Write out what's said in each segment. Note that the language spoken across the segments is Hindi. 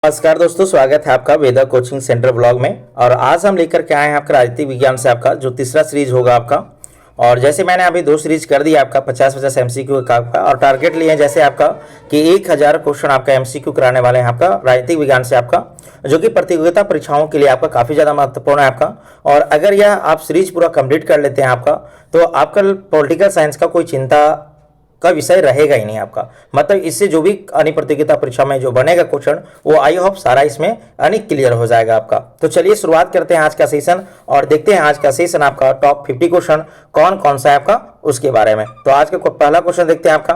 नमस्कार दोस्तों, स्वागत है आपका वेदा कोचिंग सेंटर ब्लॉग में। और आज हम लेकर के आए हैं आपका राजनीतिक विज्ञान से आपका जो तीसरा सीरीज होगा आपका। और जैसे मैंने अभी 2 सीरीज कर दिया आपका 50-50 एमसीक्यू का आपका, और टारगेट लिए हैं जैसे आपका कि 1000 क्वेश्चन आपका एमसीक्यू कराने वाले हैं आपका राजनीतिक विज्ञान से आपका, जो कि प्रतियोगिता परीक्षाओं के लिए आपका काफ़ी ज़्यादा महत्वपूर्ण है आपका। और अगर यह आप सीरीज पूरा कंप्लीट कर लेते हैं आपका, तो आपका पॉलिटिकल साइंस का कोई चिंता का विषय रहेगा ही नहीं आपका। मतलब इससे जो भी अन्य प्रतियोगिता परीक्षा में जो बनेगा क्वेश्चन, वो आई होप सारा इसमें क्लियर हो जाएगा आपका। तो चलिए शुरुआत करते हैं आज का सेशन और देखते हैं आज का सेशन आपका टॉप 50 क्वेश्चन कौन कौन सा है आपका उसके बारे में। तो आज का पहला क्वेश्चन देखते हैं आपका।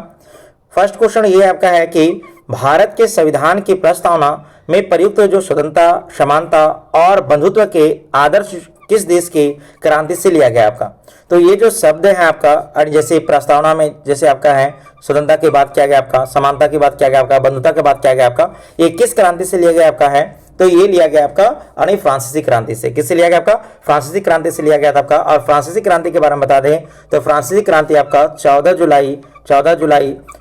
फर्स्ट क्वेश्चन ये आपका है कि भारत के संविधान की प्रस्तावना में प्रयुक्त जो स्वतंत्रता, समानता और बंधुत्व के आदर्श किस देश की क्रांति से लिया गया आपका। तो ये जो शब्द है आपका, जैसे प्रस्तावना में जैसे आपका है स्वतंत्रता की बात किया गया आपका, समानता की बात किया गया आपका, बंधुता की बात किया गया आपका, ये किस क्रांति से लिया गया आपका है। तो ये लिया गया आपका फ्रांसीसी क्रांति से। किससे लिया गया आपका? फ्रांसीसी क्रांति से लिया गया था आपका। और फ्रांसीसी क्रांति के बारे में बता दें तो फ्रांसीसी क्रांति आपका 14 जुलाई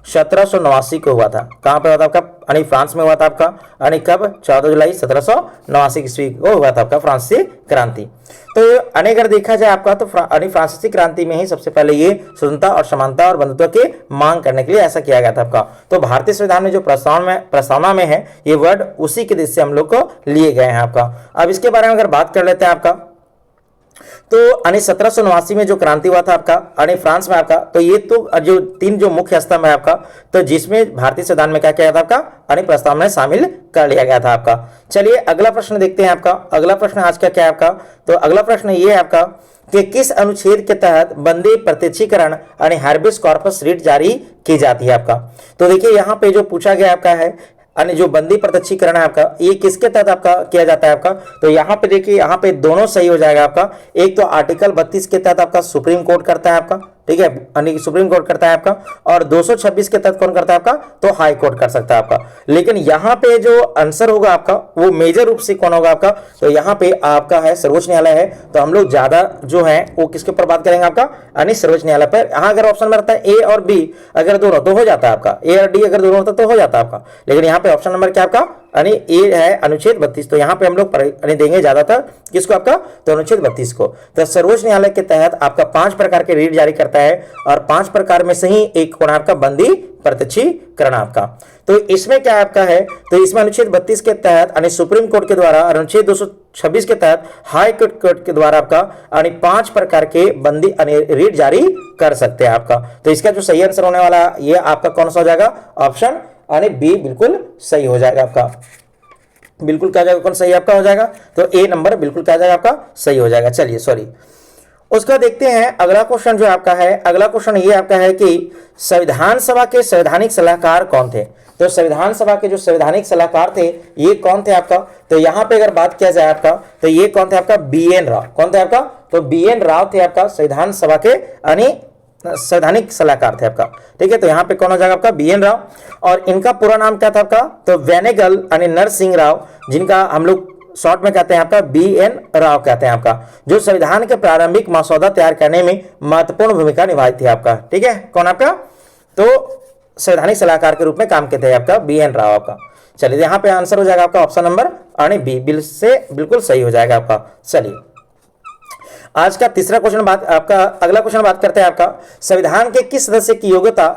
1789 को हुआ था। कहाँ पे हुआ था आपका? फ्रांस में हुआ था आपका। कब? 14 जुलाई 1789 ईस्वी को हुआ था आपका फ्रांसीसी क्रांति। तो अगर देखा जाए आपका तो फ्रांसीसी क्रांति में ही सबसे पहले ये स्वतंत्रता और समानता और बंधुत्व की मांग करने के लिए ऐसा किया गया था आपका। तो भारतीय संविधान में जो प्रस्तावना में है ये वर्ड उसी के देश से हम लोग को लिए गए हैं आपका। अब इसके बारे में अगर बात कर लेते हैं आपका, तो 1789 में जो क्रांति हुआ था आपका फ्रांस में आपका, तो ये तो जो 3 जो मुख्य स्तंभ है आपका, तो जिसमें भारतीय संविधान में क्या किया था आपका प्रस्तावना में शामिल कर लिया गया था आपका। चलिए अगला प्रश्न देखते हैं आपका। अगला प्रश्न आज का क्या है आपका? तो अगला प्रश्न ये है आपका कि किस अनुच्छेद के तहत बंदी प्रत्यक्षीकरण हार्बिस कॉर्पस रिट जारी की जाती है आपका। तो देखिए यहाँ पे जो पूछा गया आपका है जो बंदी प्रत्यक्षीकरण है आपका, ये किसके तहत आपका किया जाता है आपका। तो यहाँ पे देखिए, यहाँ पे दोनों सही हो जाएगा आपका। एक तो आर्टिकल 32 के तहत आपका सुप्रीम कोर्ट करता है आपका, ठीक है, सुप्रीम कोर्ट करता है आपका। और 226 के तहत कौन करता है आपका? तो हाई कोर्ट कर सकता है आपका। लेकिन यहाँ पे जो आंसर होगा आपका वो मेजर रूप से कौन होगा आपका? तो यहाँ पे आपका है सर्वोच्च न्यायालय है। तो हम लोग ज्यादा जो है वो किसके ऊपर बात करेंगे आपका? सर्वोच्च न्यायालय पर। यहाँ अगर ऑप्शन में रहता है ए और बी, अगर दोनों तो हो जाता है आपका, ए और डी अगर दोनों होता तो हो जाता है आपका। लेकिन यहाँ पे ऑप्शन नंबर क्या आपका ए है अनुच्छेद 32। तो यहाँ पे हम लोग देंगे ज्यादातर किसको आपका? तो अनुच्छेद 32 को। तो सर्वोच्च न्यायालय के तहत आपका 5 प्रकार के रीट जारी करता है और 5 प्रकार में से ही एक कौन आपका? बंदी प्रत्यक्षीकरण आपका। तो इसमें क्या आपका है? तो इसमें अनुच्छेद 32 के तहत सुप्रीम कोर्ट के द्वारा, अनुच्छेद 226 के तहत हाई कोर्ट के द्वारा आपका 5 प्रकार के बंदी रीट जारी कर सकते हैं आपका। तो इसका जो सही आंसर होने वाला ये आपका कौन सा हो जाएगा? ऑप्शन बी बिल्कुल सही हो जाएगा आपका। बिल्कुल क्या जाएगा? कौन सही आपका हो जाएगा? तो ए नंबर बिल्कुल क्या जाएगा आपका? सही हो जाएगा। चलिए सॉरी, उसका देखते हैं अगला क्वेश्चन जो आपका है। अगला क्वेश्चन ये आपका है कि संविधान सभा के संवैधानिक सलाहकार कौन थे। तो संविधान सभा के जो संवैधानिक सलाहकार थे ये कौन थे आपका? तो यहाँ पे अगर बात किया जाए आपका तो ये कौन थे आपका? BN राव। कौन थे आपका? तो BN राव थे आपका संविधान सभा के संवैधानिक सलाहकार थे आपका, ठीक है। तो यहाँ पे कौन हो जाएगा आपका? BN राव। और इनका पूरा नाम क्या था आपका? तो वेनेगल नरसिंह राव, जिनका हम लोग शॉर्ट में कहते हैं आपका BN राव कहते हैं आपका, जो संविधान के प्रारंभिक मसौदा तैयार करने में महत्वपूर्ण भूमिका निभाई थी आपका, ठीक है। कौन आपका? तो संवैधानिक सलाहकार के रूप में काम किए थे आपका BN राव आपका। चलिए यहाँ पे आंसर हो जाएगा आपका ऑप्शन नंबर बी बिल्कुल सही हो जाएगा आपका। चलिए आज का तीसरा क्वेश्चन अगला क्वेश्चन बात करते हैं आपका संविधान के किस सदस्य की योग्यता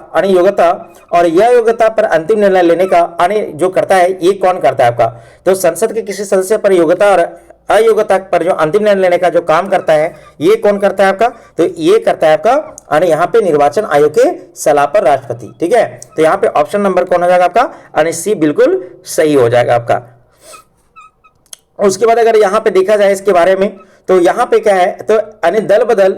और यह योग्यता पर अंतिम निर्णय लेने का जो करता है ये कौन करता है आपका। तो संसद के किसी सदस्य पर योग्यता और अयोग्यता पर जो अंतिम निर्णय लेने का जो काम करता है ये कौन करता है आपका? तो ये करता है आपका यहाँ पे निर्वाचन आयोग के सलाह पर राष्ट्रपति, ठीक है। तो यहाँ पे ऑप्शन नंबर कौन हो जाएगा आपका? सी बिल्कुल सही हो जाएगा आपका। उसके बाद अगर यहाँ पे देखा जाए इसके बारे में तो यहाँ पे क्या है? तो दल बदल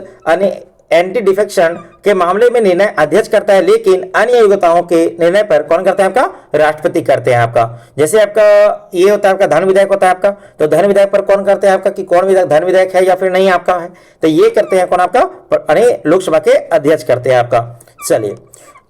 एंटी डिफेक्शन के मामले में निर्णय अध्यक्ष करता है, लेकिन अन्य योग्यताओं के निर्णय पर कौन करता है आपका? राष्ट्रपति करते हैं आपका। जैसे आपका ये होता है आपका धन विधेयक होता है आपका, तो धन विधेयक पर कौन करते हैं आपका कि कौन धन विधेयक है या फिर नहीं आपका है। तो ये करते हैं कौन आपका? लोकसभा के अध्यक्ष करते हैं आपका। चलिए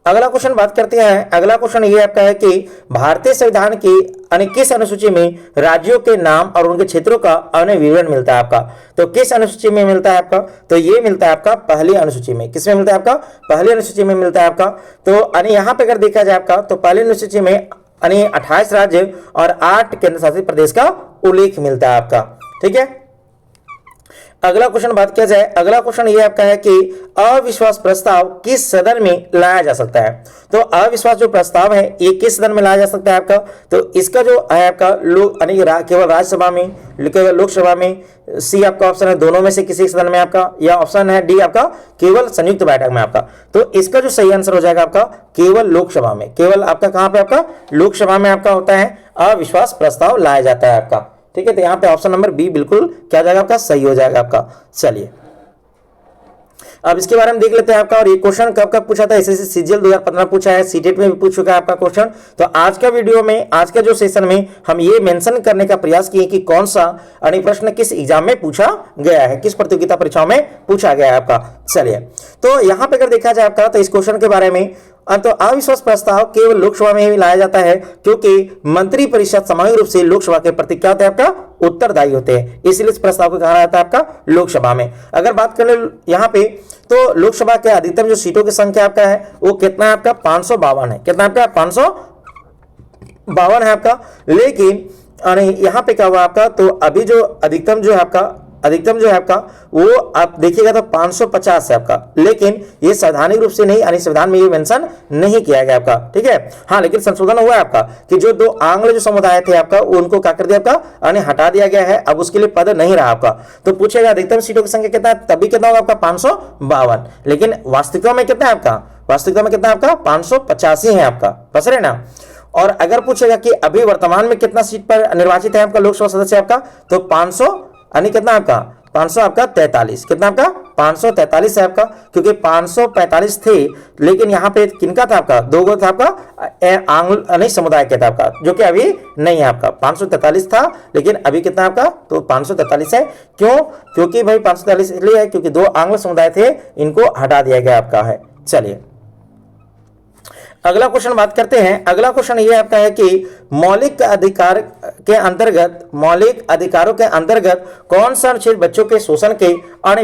अगला क्वेश्चन बात करते हैं। अगला क्वेश्चन ये आपका है कि भारतीय संविधान की किस अनुसूची में राज्यों के नाम और उनके क्षेत्रों का विवरण मिलता है आपका। तो किस अनुसूची में मिलता है आपका? तो ये मिलता है आपका पहली अनुसूची में। किसमें मिलता है आपका? पहली अनुसूची में मिलता है आपका। तो यहाँ पे अगर देखा जाए आपका तो पहली अनुसूची में यानी 28 राज्य और 8 केंद्र शासित प्रदेश का उल्लेख मिलता है आपका। ठीक है, अगला क्वेश्चन बात किया जाए, अगला क्वेश्चन ये आपका है कि अविश्वास प्रस्ताव किस सदन में लाया जा सकता है। तो अविश्वास जो प्रस्ताव है ये किस सदन में लाया जा सकता है आपका, तो इसका जो है आपका केवल राज्यसभा में, केवल लोकसभा में, सी आपका ऑप्शन है दोनों में से किसी सदन में आपका, या ऑप्शन है डी आपका केवल संयुक्त बैठक में आपका। तो इसका जो सही आंसर हो जाएगा आपका केवल लोकसभा में, केवल आपका कहां पे आपका लोकसभा में आपका होता है अविश्वास प्रस्ताव लाया जाता है आपका। ठीक है, तो यहां पे ऑप्शन नंबर बी बिल्कुल क्या जाएगा आपका सही हो जाएगा आपका। चलिए अब इसके बारे में देख लेते हैं आपका, और ये क्वेश्चन कब कब पूछा था, एसएससी सीजीएल 2015 पूछा है, सीटेट में भी पूछ चुका है आपका क्वेश्चन। तो आज का वीडियो में, आज का जो सेशन में हम ये मेंशन करने का प्रयास किए कि कौन सा प्रश्न किस एग्जाम में पूछा गया है, किस प्रतियोगिता परीक्षाओं में पूछा गया है आपका। चलिए तो यहाँ पे अगर देखा जाए आपका, तो इस क्वेश्चन के बारे में, तो अविश्वास प्रस्ताव केवल लोकसभा में ही लाया जाता है क्योंकि मंत्रिपरिषद सामूहिक रूप से लोकसभा के प्रति क्या होते हैं आपका उत्तरदायी होते हैं, इसलिए इस प्रस्ताव को कहा जाता है आपका लोकसभा में। अगर बात करें यहाँ पे, तो लोकसभा के अधिकतम जो सीटों की संख्या आपका है वो कितना है आपका 552 है, कितना आपका 552 है आपका। लेकिन यहाँ पे क्या हुआ आपका, तो अभी जो अधिकतम जो है आपका वो आप देखिएगा तो 550 है आपका, लेकिन ये संवैधानिक रूप से नहीं, यानी संविधान में ये मेंशन नहीं किया गया आपका। ठीक है, हाँ, लेकिन संशोधन हुआ है आपका कि जो 2 आंग्ल जो समुदाय थे आपका उनको क्या कर दिया आपका हटा दिया गया है, अब उसके लिए पद नहीं रहा आपका। तो पूछेगा अधिकतम सीटों की संख्या कितना है, तभी कितना होगा आपका 552, लेकिन वास्तविकता में कितना है आपका, वास्तविकता में कितना आपका 585 है आपका, बस रहे ना। और अगर पूछेगा कि अभी वर्तमान में कितना सीट पर निर्वाचित है आपका लोकसभा सदस्य आपका, तो 500 यानी कितना आपका 500 आपका 43, कितना आपका 543 है आपका, क्योंकि 545 थे, लेकिन यहाँ पे किनका था आपका 2 गो था आपका आंग्ल समुदाय के था आपका, जो कि अभी नहीं है आपका। 543 था, लेकिन अभी कितना आपका तो 543 है। क्यों, क्योंकि भाई 543 इसलिए है क्योंकि 2 आंग्ल समुदाय थे, इनको हटा दिया गया आपका है। चलिए अगला क्वेश्चन बात करते हैं। अगला क्वेश्चन ये आपका है कि मौलिक अधिकारों के अंतर्गत कौन सा अनुच्छेद बच्चों के शोषण के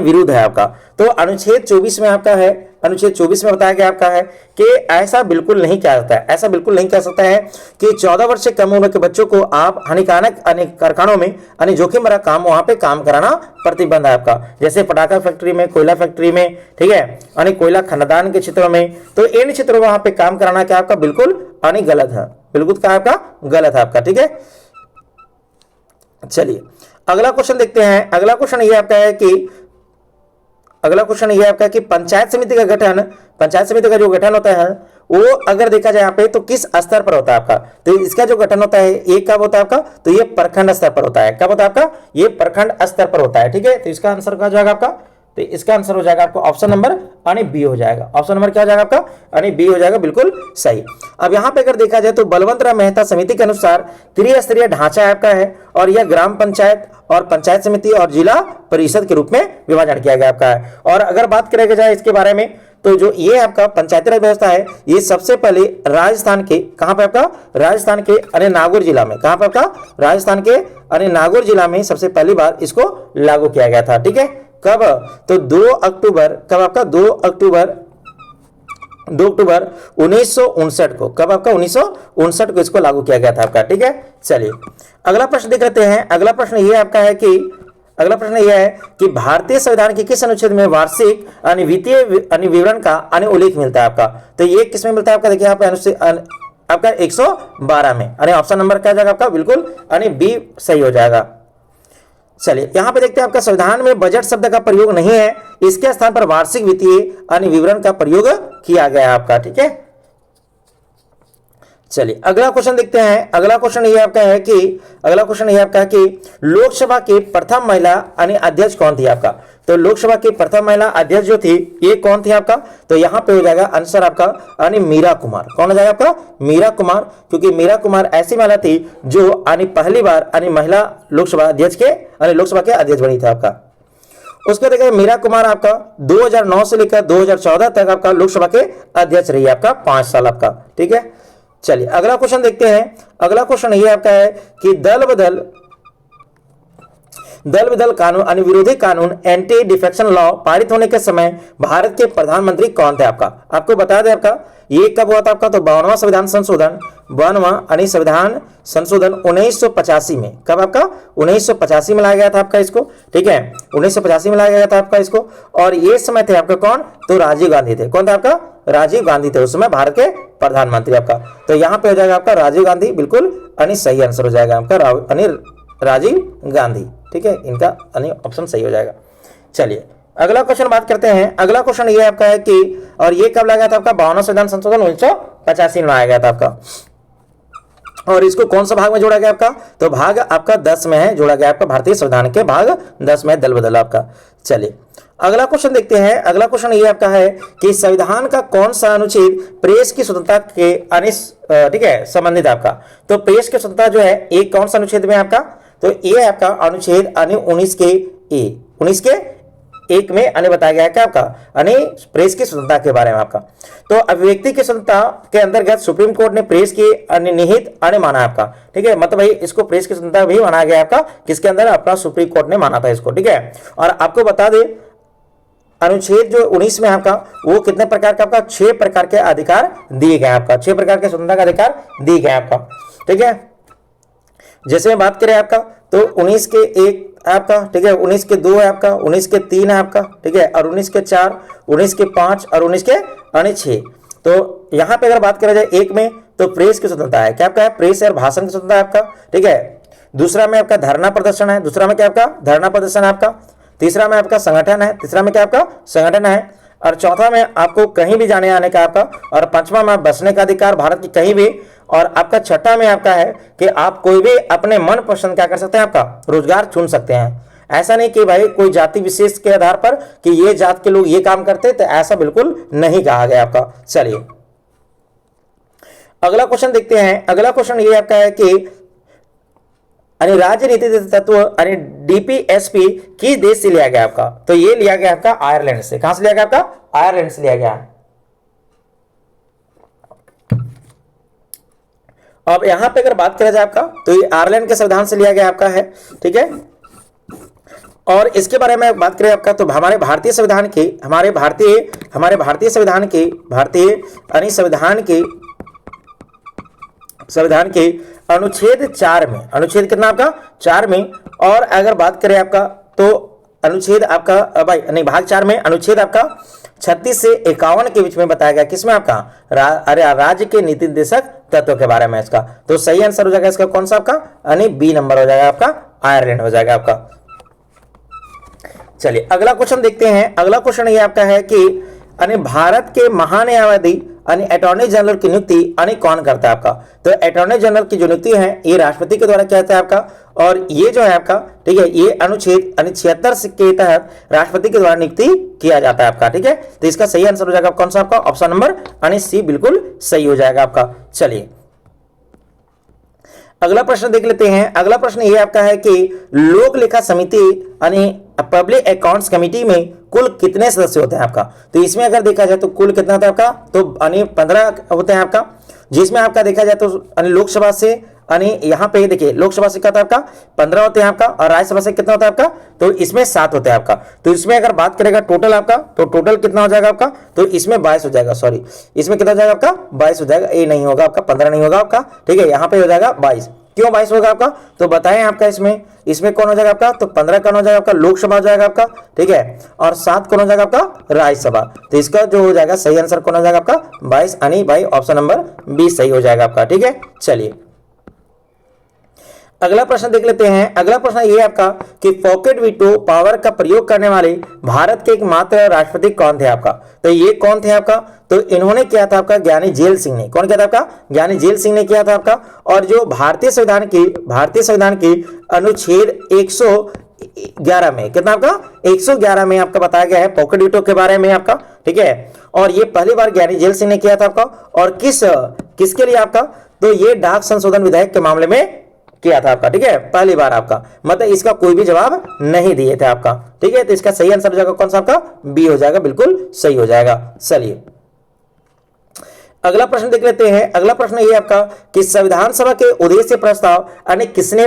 विरुद्ध है आपका। तो अनुच्छेद 24 में आपका है, अनुच्छेद 24 में बताया गया आपका है कि ऐसा बिल्कुल नहीं किया जाता है, ऐसा बिल्कुल नहीं कह सकता है कि 14 वर्ष से कम उम्र के बच्चों को आप हानिकारक कारखानों में जोखिम भरा काम वहां पे काम कराना प्रतिबंध है आपका, जैसे पटाखा फैक्ट्री में, कोयला फैक्ट्री में, ठीक है, कोयला खनदान के क्षेत्रों में। तो इन क्षेत्रों में वहां पे काम कराना क्या आपका बिल्कुल गलत है, बिल्कुल क्या आपका गलत है आपका। ठीक है, चलिए अगला क्वेश्चन देखते हैं। अगला क्वेश्चन ये आपका है कि पंचायत समिति का गठन, पंचायत समिति का जो गठन होता है वो अगर देखा जाए यहाँ पे तो किस स्तर पर होता है आपका। तो इसका जो गठन होता है ये कब होता है आपका, तो ये प्रखंड स्तर पर होता है। कब होता है आपका, ये प्रखंड स्तर पर होता है। ठीक है, तो इसका आंसर क्या हो जाएगा आपका, तो इसका आंसर हो जाएगा आपको ऑप्शन नंबर बी हो जाएगा। ऑप्शन नंबर क्या हो जाएगा आपका बी हो जाएगा, बिल्कुल सही। अब यहाँ पे अगर देखा जाए तो बलवंत राय मेहता समिति के अनुसार त्रिस्तरीय ढांचा आपका है, और यह ग्राम पंचायत और पंचायत समिति और जिला परिषद के रूप में विभाजन किया गया आपका है। और अगर बात करें जाए इसके बारे में, तो जो ये आपका पंचायती राज व्यवस्था है ये सबसे पहले राजस्थान के कहां पे आपका, राजस्थान के नागौर जिला में, कहां पे आपका राजस्थान के नागौर जिला में सबसे पहली बार इसको लागू किया गया था। ठीक है, कब, तो 2 अक्टूबर, कब आपका 2 अक्टूबर 1959 को, कब आपका 1959 को इसको लागू किया गया था आपका। ठीक है, चलिए अगला प्रश्न देख लेते हैं। अगला प्रश्न ये आपका है कि भारतीय संविधान के किस अनुच्छेद में वार्षिक वित्तीय विवरण का उल्लेख मिलता है आपका। तो ये किस में मिलता है आपका, देखिए यहाँ पे अनुच्छेद आपका 112 में, ऑप्शन नंबर क्या जाएगा आपका बिल्कुल बी सही हो जाएगा। चलिए यहाँ पे देखते हैं आपका संविधान में बजट शब्द का प्रयोग नहीं है, इसके स्थान पर वार्षिक वित्तीय विवरण का प्रयोग किया गया है आपका। ठीक है, चलिए अगला क्वेश्चन देखते हैं। अगला क्वेश्चन ये आपका है कि लोकसभा की प्रथम महिला अध्यक्ष कौन थी आपका। तो लोकसभा की प्रथम महिला अध्यक्ष जो थी ये कौन थी आपका, तो यहाँ पे हो जाएगा आंसर आपका मीरा कुमार। कौन हो जाएगा आपका, मीरा कुमार, क्योंकि मीरा कुमार ऐसी महिला थी जो पहली बार महिला लोकसभा अध्यक्ष के लोकसभा के अध्यक्ष बनी थी आपका। उसके देखिए मीरा कुमार आपका 2009 से लेकर 2014 तक आपका लोकसभा के अध्यक्ष रही आपका 5 साल आपका। ठीक है, चलिए अगला क्वेश्चन देखते हैं। अगला क्वेश्चन ये आपका है कि दल बदल कानून यानी विरोधी कानून एंटी डिफेक्शन लॉ पारित होने के समय भारत के प्रधानमंत्री कौन थे आपका? आपको बता दें आपका ये कब हुआ था आपका? तो 52वां संविधान संशोधन, 52वां यानी संविधान संशोधन 1985 में। कब आपका? 1985 में लाया गया था आपका इसको, ठीक है, 1985 में लाया गया था आपका इसको। और ये समय थे आपका कौन? तो राजीव गांधी थे। कौन था आपका? राजीव गांधी थे उस समय भारत के प्रधानमंत्री आपका। तो यहाँ पे हो जाएगा आपका राजीव गांधी, बिल्कुल यानी सही आंसर हो जाएगा आपका यानी राजीव गांधी, ठीक है, इनका यानी ऑप्शन सही हो जाएगा। चलिए अगला क्वेश्चन बात करते हैं। अगला क्वेश्चन ये आपका है कि और ये कब लाया गया था आपका? 52वां संविधान संशोधन 1985 में लाया गया था आपका। और इसको कौन सा भाग में जोड़ा गया आपका? तो भाग आपका 10 में है, जोड़ा गया आपका भारतीय संविधान के भाग 10 में दल बदल आपका। चलिए अगला क्वेश्चन देखते हैं। अगला क्वेश्चन ये आपका है कि संविधान का कौन सा अनुच्छेद प्रेस की स्वतंत्रता के ठीक है संबंधित आपका? तो प्रेस की स्वतंत्रता जो है एक कौन सा अनुच्छेद में आपका? तो ये आपका अनुच्छेद 19 के ए, 19 के 1 में अन्य बताया गया है क्या आपका? यानी प्रेस की स्वतंत्रता के बारे में आपका। तो अभिव्यक्ति की स्वतंत्रता के अंतर्गत सुप्रीम कोर्ट ने प्रेस की निहित अन्य माना है आपका, ठीक है, मतलब भाई इसको प्रेस की स्वतंत्रता भी माना गया आपका, किसके अंदर? अपना सुप्रीम कोर्ट ने माना था इसको, ठीक है। और आपको बता दें अनुच्छेद जो 19 में आपका वो कितने प्रकार का आपका? 6 प्रकार के अधिकार दिए गए आपका, 6 प्रकार के स्वतंत्रता का अधिकार दिए गए आपका, ठीक है। जैसे मैं बात करें आपका तो 19 के 1 आपका, ठीक है, 19 के 2 है आपका, 19 के 3 है आपका, ठीक है, और 19 के 4, 19 के 5 और 19 के 6। तो यहाँ पे अगर बात करें जाए 1 में तो प्रेस की स्वतंत्रता है, क्या आपका है? प्रेस और भाषण की स्वतंत्रता है आपका, ठीक है। दूसरा में आपका धरना प्रदर्शन है, दूसरा में क्या आपका? धरना प्रदर्शन है आपका। तीसरा में आपका संगठन है, तीसरा में क्या आपका? संगठन है। और चौथा में आपको कहीं भी जाने आने का आपका। और पांचवा में बसने का अधिकार भारत की कहीं भी। और आपका छठा में आपका है कि आप कोई भी अपने मन पसंद क्या कर सकते हैं? आपका रोजगार चुन सकते हैं। ऐसा नहीं कि भाई कोई जाति विशेष के आधार पर कि ये जात के लोग ये काम करते, तो ऐसा बिल्कुल नहीं कहा गया आपका। चलिए अगला क्वेश्चन देखते हैं। अगला क्वेश्चन ये आपका है कि राज्य नीति तत्व डीपीएसपी किस देश से लिया गया आपका? तो ये लिया गया आपका आयरलैंड से। कहां से लिया गया आपका? आयरलैंड से लिया गया। अब यहां पे अगर बात करा जाए आपका तो ये आयरलैंड के संविधान से लिया गया आपका है, ठीक है। और इसके बारे में बात करें आपका तो हमारे भारतीय संविधान के संविधान के अनुच्छेद 4 में, अनुच्छेद कितना आपका? 4 में। और अगर बात करें आपका तो अनुच्छेद आपका भाई नहीं भाग 4 में अनुच्छेद आपका 36 से 51 के बीच में बताया गया किसमें आपका? राज्य के नीति निर्देशक तत्व के बारे में इसका। तो सही आंसर हो जाएगा इसका कौन सा आपका? यानी बी नंबर हो जाएगा आपका, आयरलैंड हो जाएगा आपका। चलिए अगला क्वेश्चन देखते हैं। अगला क्वेश्चन ये आपका है कि भारत के महान्यायवादी अटॉर्नी जनरल की नियुक्ति कौन करता है आपका? तो अटॉर्नी जनरल की जो नियुक्ति है ये राष्ट्रपति के द्वारा किया जाता है आपका। और ये जो है आपका, ठीक है, ये अनुच्छेद 76 के तहत राष्ट्रपति के द्वारा नियुक्ति किया जाता है आपका, ठीक है। तो इसका सही आंसर हो जाएगा कौन सा आपका? ऑप्शन नंबर सी बिल्कुल सही हो जाएगा आपका। चलिए अगला प्रश्न देख लेते हैं। अगला प्रश्न ये आपका है कि लोक लेखा समिति पब्लिक अकाउंट्स कमेटी में कुल कितने सदस्य होते हैं आपका? तो इसमें अगर देखा जाए तो कुल कितना होता है आपका? तो 15 होते हैं आपका, जिसमें आपका देखा जाए तो लोकसभा से यहाँ पे देखिए लोकसभा से कितना आपका 15 होते हैं आपका, और राज्यसभा से कितना होता है आपका? तो इसमें 7 होते हैं आपका। तो इसमें अगर बात करेगा टोटल आपका तो टोटल कितना हो जाएगा आपका? तो इसमें 22 हो जाएगा, सॉरी इसमें कितना हो जाएगा आपका? 22 हो जाएगा, ये नहीं होगा आपका, 15 नहीं होगा आपका, ठीक है, यहाँ पे हो जाएगा 22। क्यों 22 होगा आपका? तो बताएं आपका इसमें कौन हो जाएगा आपका? तो 15 कौन हो जाएगा आपका? लोकसभा हो जाएगा आपका, ठीक है, और 7 कौन हो जाएगा आपका? राज्यसभा। तो इसका जो हो जाएगा सही आंसर कौन हो जाएगा आपका? 22 यानी भाई ऑप्शन नंबर बी सही हो जाएगा आपका, ठीक है। चलिए अगला प्रश्न देख लेते हैं। अगला प्रश्न ये आपका कि पॉकेट वीटो पावर का प्रयोग करने वाले भारत के एकमात्र राष्ट्रपति कौन थे आपका? तो ये कौन थे आपका? तो इन्होंने किया था आपका ज्ञानी जेल सिंह ने। कौन किया था आपका? ज्ञानी जेल सिंह ने किया था आपका। और जो भारतीय संविधान की अनुच्छेद 111 में कितना आपका? 111 में आपका बताया गया है पॉकेट वीटो के बारे में आपका, ठीक है। और ये पहली बार ज्ञानी जेल सिंह ने किया था आपका। और किसके लिए आपका? तो ये डाक संशोधन विधेयक के मामले में किया था आपका, ठीक है, पहली बार आपका, मतलब इसका कोई भी जवाब नहीं दिए थे आपका, ठीक है। तो इसका सही आंसर हो जाएगा कौन सा आपका? बी हो जाएगा, बिल्कुल सही हो जाएगा। चलिए अगला प्रश्न देख लेते हैं। अगला प्रश्न ये आपका कि संविधान सभा के उद्देश्य प्रस्ताव किसने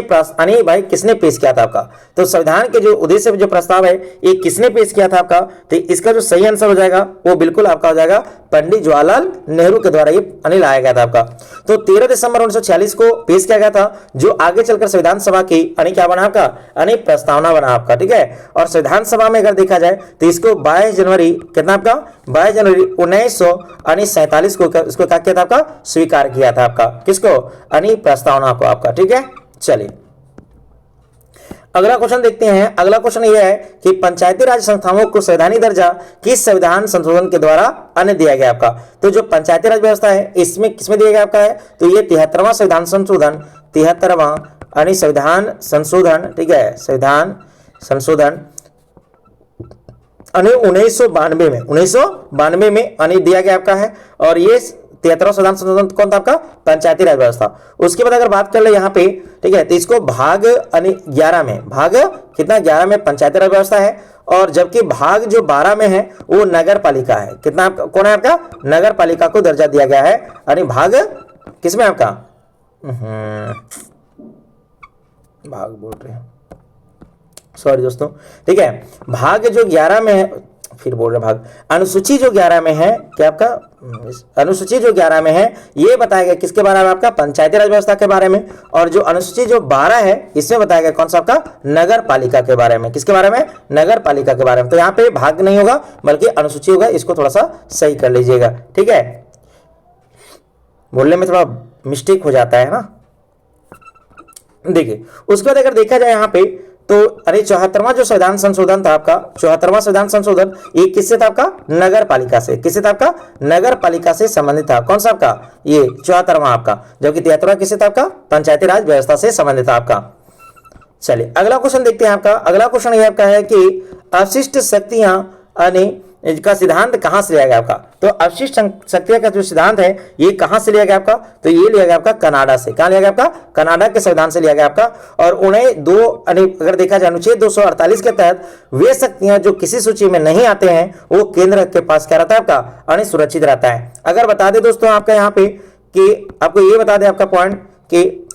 पेश किया था आपका। तो संविधान के जो उद्देश्य जो प्रस्ताव है ये किसने पेश किया था आपका। तो इसका जो सही आंसर हो जाएगा वो बिल्कुल आपका हो जाएगा पंडित जवाहरलाल नेहरू के द्वारा ये लाया गया था आपका। तो 13 दिसंबर 1946 को पेश किया गया था, जो आगे चलकर संविधान सभा की क्या बना आपका प्रस्तावना बना आपका। ठीक है, और संविधान सभा में अगर देखा जाए तो इसको 22 जनवरी कितना आपका 22 जनवरी 1947 को इसको क्या किया था आपका स्वीकार किया था आपका। किसको प्रस्तावना को आपका। ठीक है, चलिए अगला क्वेश्चन देखते हैं। अगला क्वेश्चन यह है कि पंचायती राज संस्थाओं को संवैधानिक दर्जा किस संविधान संशोधन के द्वारा अन्य दिया गया आपका। तो जो पंचायती राज व्यवस्था है इसमें किसमें दिया गया आपका है। तो ये 73वां संविधान संशोधन 73वां संविधान संशोधन। ठीक है, संविधान संशोधन 1992 में दिया गया आपका है। और ये 73वां संविधान संशोधन कौन था आपका पंचायती राज व्यवस्था। उसके बाद अगर बात कर ले यहाँ पे, ठीक है, तो इसको भाग 11 में, भाग कितना 11 में पंचायती राज व्यवस्था है, और जबकि भाग जो 12 में है वो नगर पालिका है। कितना कौन है आपका नगर पालिका को दर्जा दिया गया है। यानी भाग किसमें आपका भाग बोल रहे हैं, सॉरी दोस्तों। ठीक है, भाग जो 11 में है, फिर बोल रहे भाग अनुसूची जो 11 में है, क्या आपका अनुसूची जो 11 में है ये बताया गया किसके बारे में आपका पंचायती राज व्यवस्था के बारे में। और जो अनुसूची जो 12 है इसमें बताया गया कौन सा आपका नगर पालिका के बारे में। किसके बारे में नगर पालिका के बारे में। तो यहाँ पे भाग नहीं होगा बल्कि अनुसूची होगा, इसको थोड़ा सा सही कर लीजिएगा। ठीक है, बोलने में थोड़ा मिस्टेक हो जाता है ना। देखिए उसके बाद अगर देखा जाए यहाँ पे तो 74वां जो संविधान संशोधन था आपका, 74वां संविधान संशोधन ये किससे था आपका नगर पालिका से। किससे था आपका नगर पालिका से संबंधित था। कौन सा आपका ये 74वां आपका, जबकि 73वां किससे था आपका पंचायती राज व्यवस्था से संबंधित था आपका। चलिए अगला क्वेश्चन देखते हैं आपका। अगला क्वेश्चन ये आपका है कि अवशिष्ट शक्तियां का सिद्धांत कहां से लिया गया आपका। तो अवशिष्ट शक्तियां का जो सिद्धांत है ये कहां से लिया गया आपका। तो ये लिया गया आपका कनाडा से। कहां लिया गया आपका कनाडा के संविधान से लिया गया आपका। और उन्हें अगर देखा जाए अनुच्छेद 248 के तहत वे शक्तियां जो किसी सूची में नहीं आते हैं वो केंद्र के पास क्या रहता है आपका सुरक्षित रहता है। अगर बता दें दोस्तों आपका यहाँ पे कि आपको ये बता दें आपका पॉइंट कि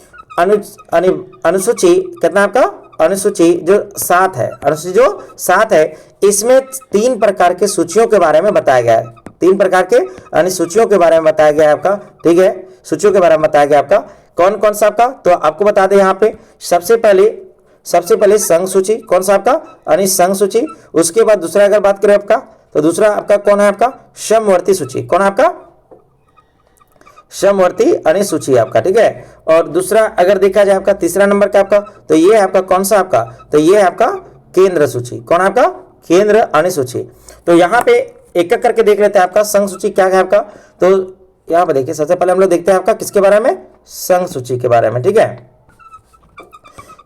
अनुसूची कितना आपका अनुसूची जो 7 है, अनुसूची जो 7 है इसमें 3 प्रकार के सूचियों के बारे में बताया गया है। 3 प्रकार के अनुसूचियों के बारे में बताया गया है आपका। ठीक है, सूचियों के बारे में बताया गया आपका। कौन कौन सा आपका, तो आपको बता दें यहाँ पे सबसे पहले संघ सूची। कौन सा आपका संघ सूची। उसके बाद दूसरा अगर बात करें आपका तो दूसरा आपका कौन है आपका समवर्ती सूची। कौन है आपका समवर्ती अनुसूची आपका। ठीक है, और दूसरा अगर देखा जाए आपका तीसरा नंबर का आपका तो ये है आपका कौन सा आपका, तो ये है आपका केंद्र सूची। कौन आपका केंद्र अनुसूची। तो यहाँ पे एक एक करके देख लेते हैं आपका संघ सूची क्या है आपका। तो यहाँ पे देखिए सबसे पहले हम लोग देखते हैं आपका किसके बारे में संघ सूची के बारे में। ठीक है,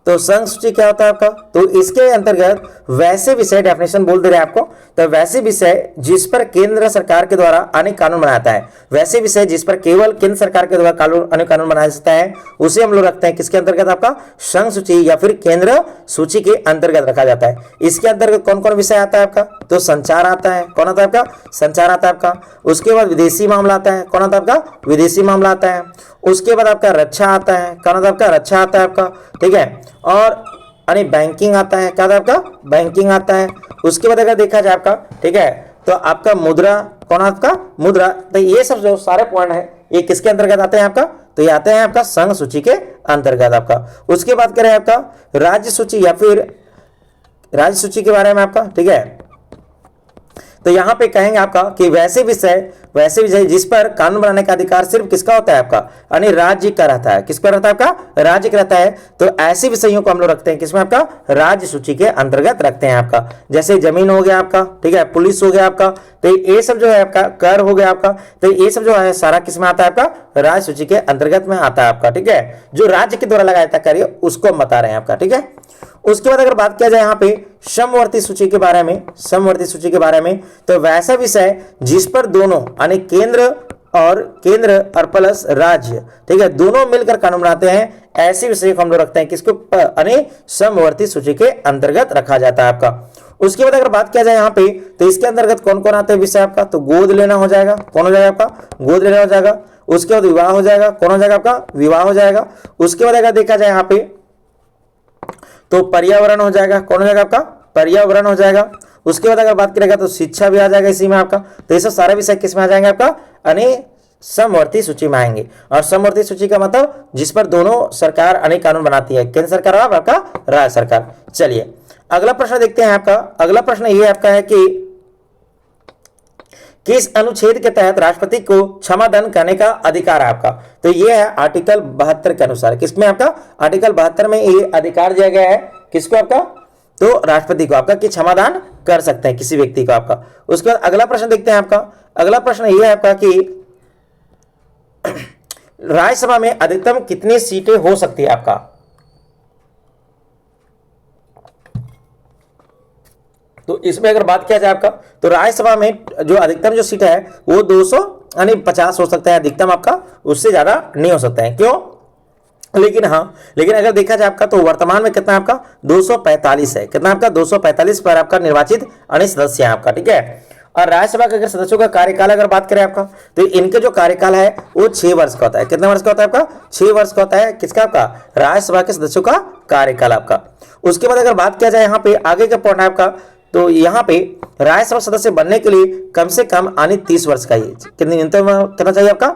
तो संघ सूची क्या होता है आपका, तो इसके अंतर्गत वैसे विषय डेफिनेशन बोल दे रहे हैं आपको। तो वैसे विषय जिस पर केंद्र सरकार के द्वारा अनेक कानून बनाता है, वैसे विषय जिस पर केवल केंद्र सरकार के द्वारा अनेक कानून बनाया जाता है उसे हम लोग रखते हैं किसके अंतर्गत आपका संघ सूची या फिर केंद्र सूची के अंतर्गत रखा जाता है। इसके अंतर्गत कौन कौन विषय आता है आपका, तो संचार आता है। कौन आता है आपका संचार आता है आपका। उसके बाद विदेशी मामला आता है। कौन आता है आपका विदेशी मामला आता है। उसके बाद आपका रक्षा आता है। कौन आता है आपका रक्षा आता है आपका। ठीक है, और बैंकिंग आता है। क्या आता है आपका बैंकिंग आता है। उसके बाद अगर देखा जाए आपका, ठीक है, तो आपका मुद्रा। कौन आपका मुद्रा। तो ये सब जो सारे पॉइंट है ये किसके अंतर्गत आते हैं आपका, तो ये आते हैं आपका संघ सूची के अंतर्गत आपका। उसके बाद करें आपका राज्य सूची या फिर राज्य सूची के बारे में आपका। ठीक है, तो यहाँ पे कहेंगे आपका कि वैसे विषय जिस पर कानून बनाने का अधिकार सिर्फ किसका होता है आपका, यानी राज्य का रहता है। किसका रहता है आपका राज्य का रहता है। तो ऐसे विषयों को हम लोग रखते हैं किसमें आपका राज्य सूची के अंतर्गत रखते हैं आपका। जैसे जमीन हो गया आपका, ठीक है, पुलिस हो गया आपका। तो ये सब जो है आपका कर हो गया आपका। तो ये सब जो है सारा किसमें आता है आपका राज्य सूची के अंतर्गत में आता है आपका। ठीक है, जो राज्य के द्वारा लगाया जाता कार्य उसको हम बता रहे हैं आपका। ठीक है, उसके बाद अगर बात किया जाए यहाँ पे समवर्ती सूची के बारे में, समवर्ती सूची के बारे में, तो वैसा विषय जिस पर दोनों यानी केंद्र और केंद्र और प्लस राज्य, ठीक है, दोनों मिलकर कानून बनाते हैं, ऐसे विषय को हम लोग रखते हैं किसको, यानी समवर्ती सूची के अंतर्गत रखा जाता है आपका। उसके बाद अगर बात किया जाए यहाँ पे तो इसके अंतर्गत कौन कौन आते हैं विषय आपका, तो गोद लेना हो जाएगा, कौन हो जाएगा आपका, गोद लेना हो जाएगा। उसके बाद विवाह हो जाएगा, कौन हो जाएगा आपका, विवाह हो जाएगा। उसके बाद अगर देखा जाए यहाँ पे तो पर्यावरण हो जाएगा, कौन हो जाएगा आपका, पर्यावरण हो जाएगा। उसके बाद अगर बात करेगा तो शिक्षा भी आ जाएगा इसी में आपका। तो ये सब सारे विषय किस में आ जाएंगे आपका, यानी समवर्ती सूची में आएंगे। और समवर्ती सूची का मतलब जिस पर दोनों सरकार अनेक कानून बनाती है, केंद्र सरकार और आपका राज्य सरकार। चलिए अगला प्रश्न देखते हैं आपका। अगला प्रश्न ये आपका है कि किस अनुच्छेद के तहत राष्ट्रपति को क्षमादान करने का अधिकार है आपका, तो ये है आर्टिकल 72 के अनुसार। किसमें आपका, आर्टिकल 72 में ये अधिकार दिया गया है किसको आपका, तो राष्ट्रपति को आपका कि क्षमादान कर सकते हैं किसी व्यक्ति को आपका। उसके बाद अगला प्रश्न देखते हैं आपका। अगला प्रश्न ये है आपका कि राज्यसभा में अधिकतम कितनी सीटें हो सकती है आपका, तो इसमें अगर बात किया जाए आपका तो राज्यसभा में जो अधिकतम जो सीट है वो 250 हो सकता है अधिकतम आपका, उससे ज्यादा नहीं हो सकता है। क्यों, लेकिन अगर देखा जाए आपका तो वर्तमान में कितना आपका 245 है, कितना आपका 245 पर आपका निर्वाचित अन्य सदस्य है आपका, ठीक है। और राज्यसभा के अगर सदस्यों का कार्यकाल अगर बात करें आपका तो इनके जो कार्यकाल है वो 6 वर्ष का होता है। कितना वर्ष का होता है आपका, 6 वर्ष का होता है किसका, आपका राज्यसभा के सदस्यों का कार्यकाल आपका। उसके बाद अगर बात किया जाए यहाँ पे आगे का पॉइंट है आपका, तो यहाँ पे राज्यसभा सदस्य बनने के लिए कम से कम आने 30 वर्ष का ही, कितनी न्यूनतम कितना चाहिए आपका,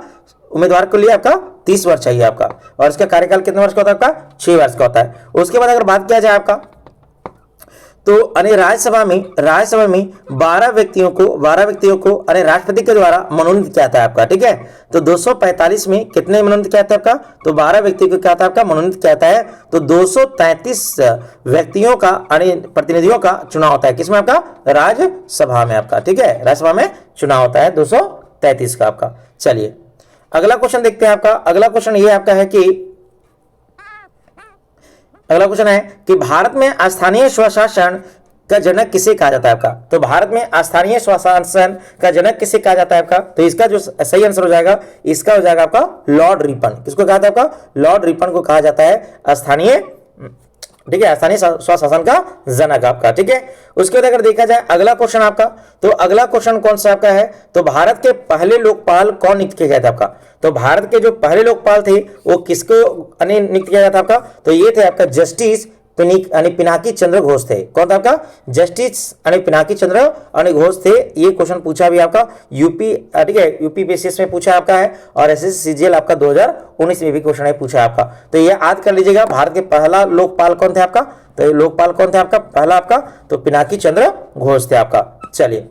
उम्मीदवार के लिए आपका 30 वर्ष चाहिए आपका। और इसका कार्यकाल कितने वर्ष का होता है आपका, 6 वर्ष का होता है। उसके बाद अगर बात किया जाए आपका तो राज्यसभा में 12 व्यक्तियों को राष्ट्रपति के द्वारा मनोनीत किया जाता है आपका, ठीक है। तो 245 में कितने मनोनीत किया जाता है आपका, तो 12 व्यक्तियों को क्या था आपका मनोनीत किया जाता है। तो 233 व्यक्तियों का प्रतिनिधियों का चुनाव होता है किसमें आपका, राज्यसभा में आपका, ठीक है, राज्यसभा में चुनाव होता है 233 का आपका। चलिए अगला क्वेश्चन देखते हैं आपका। अगला क्वेश्चन ये आपका है कि अगला क्वेश्चन है कि भारत में स्थानीय स्वशासन का जनक किसे कहा जाता है आपका, तो भारत में स्थानीय स्वशासन का जनक किसे कहा जाता है आपका, तो इसका जो सही आंसर हो जाएगा इसका हो जाएगा आपका लॉर्ड रिपन। किसको कहा जाता है आपका, लॉर्ड रिपन को कहा जाता है स्थानीय, ठीक है, स्थानीय स्वशासन का जनक आपका, ठीक है। उसके बाद अगर देखा जाए अगला क्वेश्चन आपका, तो अगला क्वेश्चन कौन सा आपका है, तो भारत के पहले लोकपाल कौन नियुक्त किया गया था आपका, तो भारत के जो पहले लोकपाल थे वो किसको नियुक्त किया गया था आपका, तो ये थे आपका जस्टिस पिनाकी चंद्र घोष थे। कौन था आपका, जस्टिस पिनाकी चंद्र घोष थे। ये क्वेश्चन पूछा भी आपका यूपी, ठीक है, यूपी बेसिस में पूछा आपका है, और एसएससीजीएल आपका 2019 में भी क्वेश्चन है पूछा आपका। तो ये याद कर लीजिएगा, भारत के पहला लोकपाल कौन थे आपका, तो ये लोकपाल कौन थे आपका पहला आपका, तो पिनाकी चंद्र घोष थे आपका। चलिए